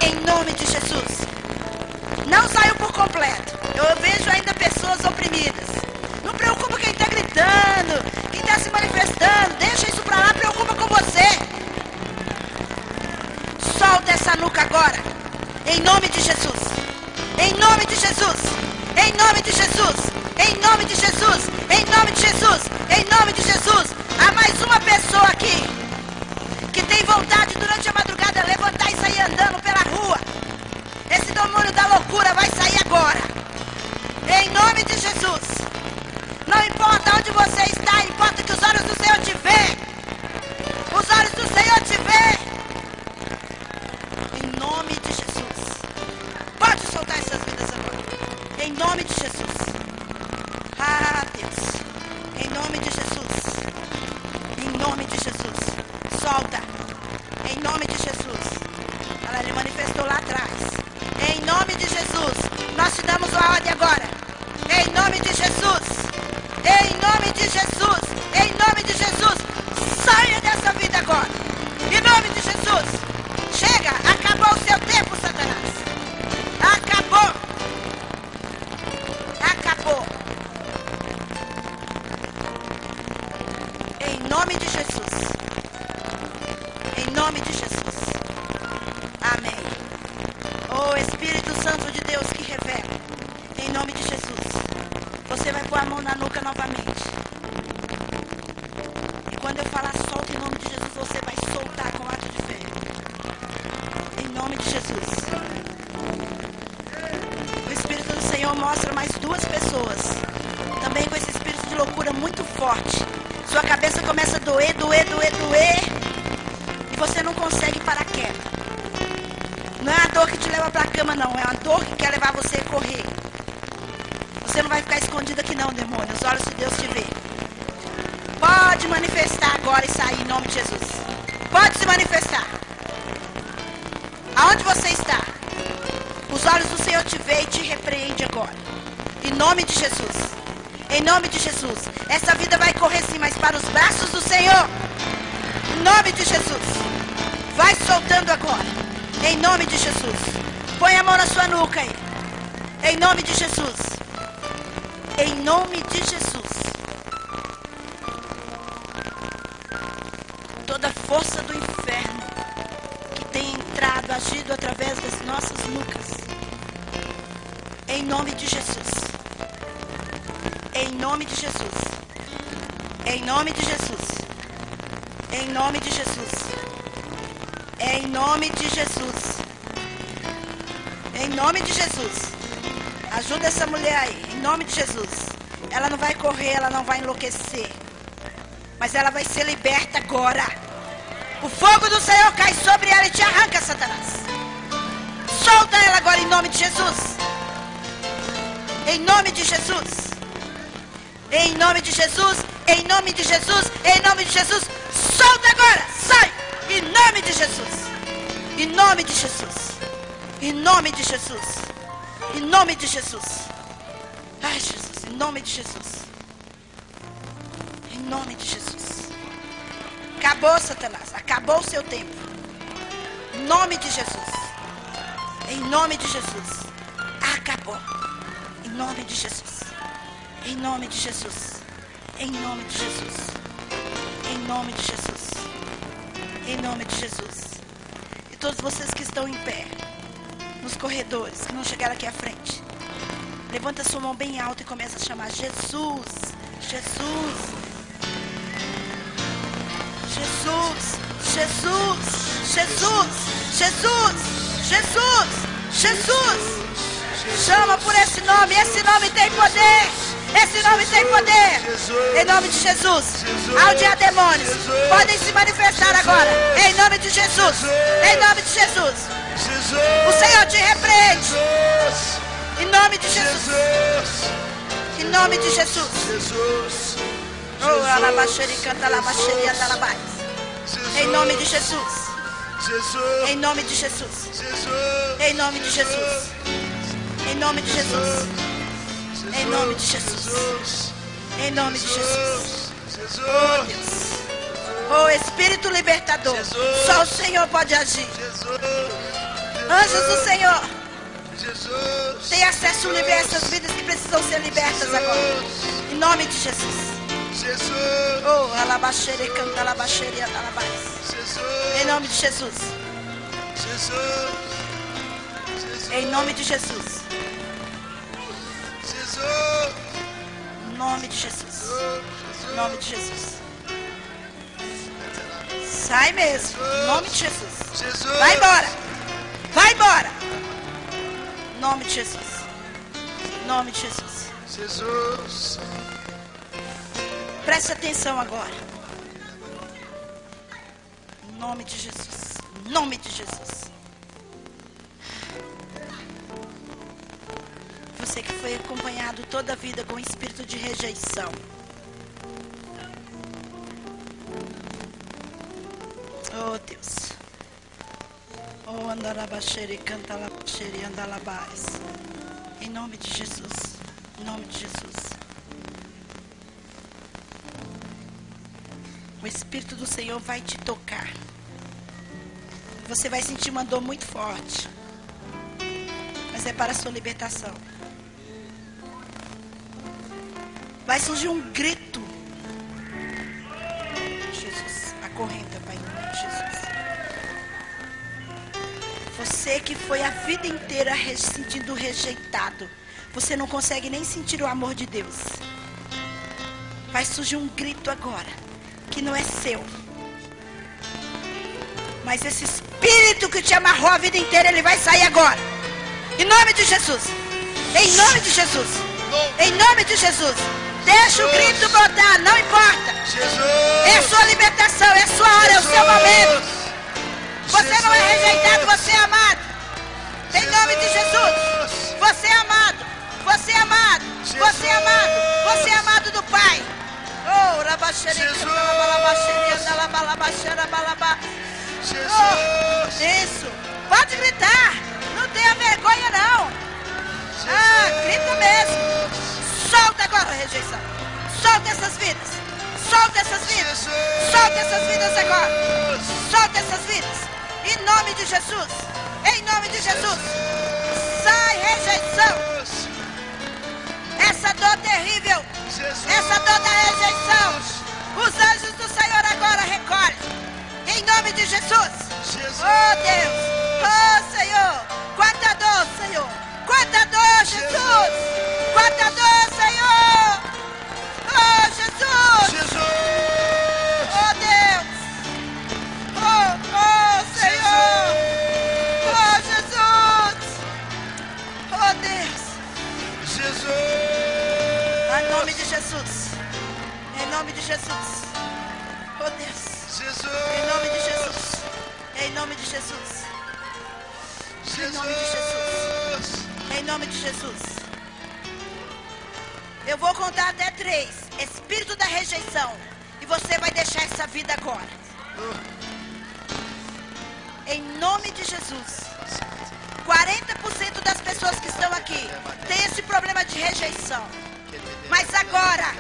Em nome de Jesus. Não saiu por completo. Eu vejo ainda pessoas oprimidas. Não preocupa quem está gritando, quem está se manifestando. Deixa isso para lá, preocupa com você. Solta essa nuca agora. Em nome de Jesus. Em nome de Jesus. Em nome de Jesus. Em nome de Jesus. Em nome de Jesus. Em nome de Jesus. Há mais uma pessoa aqui que tem vontade durante a madrugada levantar e sair andando pela rua. Esse demônio da loucura vai sair agora. Em nome de Jesus. Não importa onde você está, importa que os olhos do Senhor te veem. Os olhos do Senhor te veem. Em nome de Jesus. Pode soltar essas vidas agora. Em nome de Jesus. Ah, Deus. Em nome de Jesus. Em nome de Jesus. Solta. Em nome de Jesus. Ela lhe manifestou lá atrás. Em nome de Jesus. Nós te damos a ordem agora. Em nome de Jesus. Em nome de Jesus. Em nome de Jesus. Saia dessa vida agora. Em nome de Jesus. Chega. Acabou o seu tempo, Satanás. Acabou. Acabou. nome de Jesus. Em nome de Jesus. Amém. Oh Espírito Santo de Deus que revela. Em nome de Jesus. Você vai pôr a mão na nuca novamente. E quando eu falar solta em nome de Jesus, você vai soltar com ato de fé. Em nome de Jesus. O Espírito do Senhor mostra mais duas pessoas. Também com esse espírito de loucura muito forte. Sua cabeça começa a doer, doer, doer, doer. E você não consegue parar quieto. Não é a dor que te leva para a cama, não. É uma dor que quer levar você a correr. Você não vai ficar escondido aqui não, demônio. Os olhos de Deus te vê. Pode manifestar agora e sair em nome de Jesus. Pode se manifestar. Aonde você está? Os olhos do Senhor te vê e te repreende agora. Em nome de Jesus. Em nome de Jesus. Essa vida vai correr sim, mas para os braços do Senhor. Em nome de Jesus. Vai soltando agora. Em nome de Jesus. Põe a mão na sua nuca aí. Em nome de Jesus. Em nome de Jesus. Toda força do inferno que tem entrado, agido através das nossas nucas. Em nome de Jesus. Em nome de Jesus. Em nome de Jesus. Em nome de Jesus. Em nome de Jesus. Em nome de Jesus. Ajuda essa mulher aí. Em nome de Jesus. Ela não vai correr, ela não vai enlouquecer. Mas ela vai ser liberta agora. O fogo do Senhor cai sobre ela e te arranca, Satanás. Solta ela agora em nome de Jesus. Em nome de Jesus. Em nome de Jesus. Em nome de Jesus. Em nome de Jesus. Solta agora. Sai. Em nome de Jesus. Em nome de Jesus. Em nome de Jesus. Em nome de Jesus. Ai, Jesus. Em nome de Jesus. Em nome de Jesus. Acabou, Satanás. Acabou o seu tempo. Em nome de Jesus. Em nome de Jesus. Acabou. Em nome de Jesus. Em nome de Jesus. Em nome de Jesus. Em nome de Jesus. Em nome de Jesus. E todos vocês que estão em pé, nos corredores, que não chegaram aqui à frente, levanta sua mão bem alta e começa a chamar Jesus. Jesus. Jesus. Jesus. Jesus. Jesus. Jesus. Jesus. Chama por esse nome. Esse nome tem poder. Esse nome tem poder. Em nome de Jesus. Aldeia demônios. Podem se manifestar agora. Em nome de Jesus. Em nome de Jesus. O Senhor te repreende. Em nome de Jesus. Em nome de Jesus. Oh, alabaxeri, canta alabaxeri, andalabais. Em nome de Jesus. Em nome de Jesus. Em nome de Jesus. Em nome de Jesus. Em nome de Jesus. Em nome de Jesus. Oh Deus. Oh Espírito libertador. Só o Senhor pode agir. Anjos do Senhor. Tem acesso livre a essas vidas que precisam ser libertas agora. Em nome de Jesus. Oh, alabaxere, canta alabaxere, alabais. Em nome de Jesus. Em nome de Jesus. Em nome de Jesus. Em nome de Jesus. Sai mesmo. Em nome de Jesus. Vai embora. Vai embora. Em nome de Jesus. Em nome de Jesus. Jesus. Preste atenção agora. Em nome de Jesus. Em nome de Jesus. Você que foi acompanhado toda a vida com espírito de rejeição. Oh Deus. Oh andalabaxere, cantalabaxere, andalabais. Em nome de Jesus. Em nome de Jesus. O Espírito do Senhor vai te tocar. Você vai sentir uma dor muito forte. Mas é para a sua libertação. Vai surgir um grito. correnta, Pai, em nome de Jesus. Você que foi a vida inteira se sentindo rejeitado. Você não consegue nem sentir o amor de Deus. Vai surgir um grito agora, que não é seu. Mas esse espírito que te amarrou a vida inteira, ele vai sair agora. Em nome de Jesus. Em nome de Jesus. Em nome de Jesus. Deixa o grito brotar, não importa. É a sua libertação, é a sua hora, é o seu momento. Você não é rejeitado, você é amado. Em nome de Jesus. Você é amado. Você é amado. Você é amado. Você é amado do Pai. Oh, oh, isso. Pode gritar. Não tenha vergonha, não. Grita mesmo. Solta agora a rejeição. Solta essas vidas. Solta essas vidas. Solta essas vidas agora. Solta essas vidas. Em nome de Jesus. Em nome de Jesus. Sai rejeição. Essa dor terrível. Essa dor da rejeição. Os anjos do Senhor agora recolhem. Em nome de Jesus. Oh Deus. Oh Senhor. Quanta dor, Senhor. Quanta dor, Jesus. Quanta dor, Senhor. Oh Jesus. Oh Deus. Oh Senhor. Oh Jesus. Oh Deus. Em nome de Jesus. Em nome de Jesus. Oh Deus. Em nome de Jesus. Em nome de Jesus. Em nome de Jesus. Em nome de Jesus. Eu vou contar até 3. Espírito da rejeição. E você vai deixar essa vida agora. Em nome de Jesus. 40% das pessoas que estão aqui tem esse problema de rejeição. Mas agora,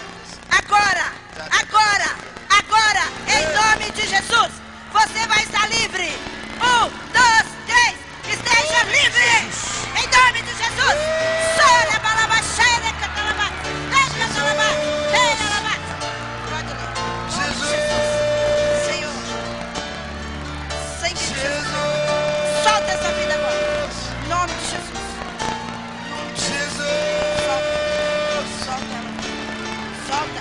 em nome de Jesus, você vai estar livre. 1, 2, 3, esteja livre. Em nome de Jesus. Senhor, sangue de Jesus, solta essa vida agora. Em nome de Jesus. Solta.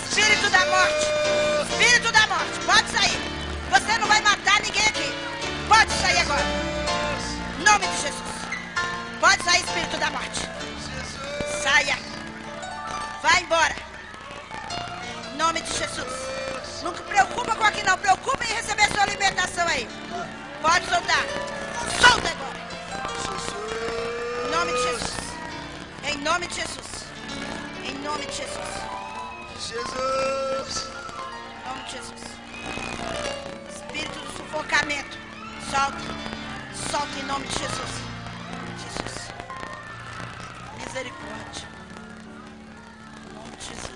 Espírito da morte. Espírito da morte. Pode sair. Você não vai matar ninguém aqui. Pode sair agora. Em nome de Jesus. Pode sair, espírito da morte. Saia. Vai embora. Em nome de Jesus. Não se preocupa com aqui não. Preocupa em receber sua libertação aí. Pode soltar. Solta agora. Em nome de Jesus. Em nome de Jesus. Em nome de Jesus. Em nome de Jesus. Espírito do sufocamento. Solta em nome de Jesus. Jesus. Misericórdia. Em nome de Jesus.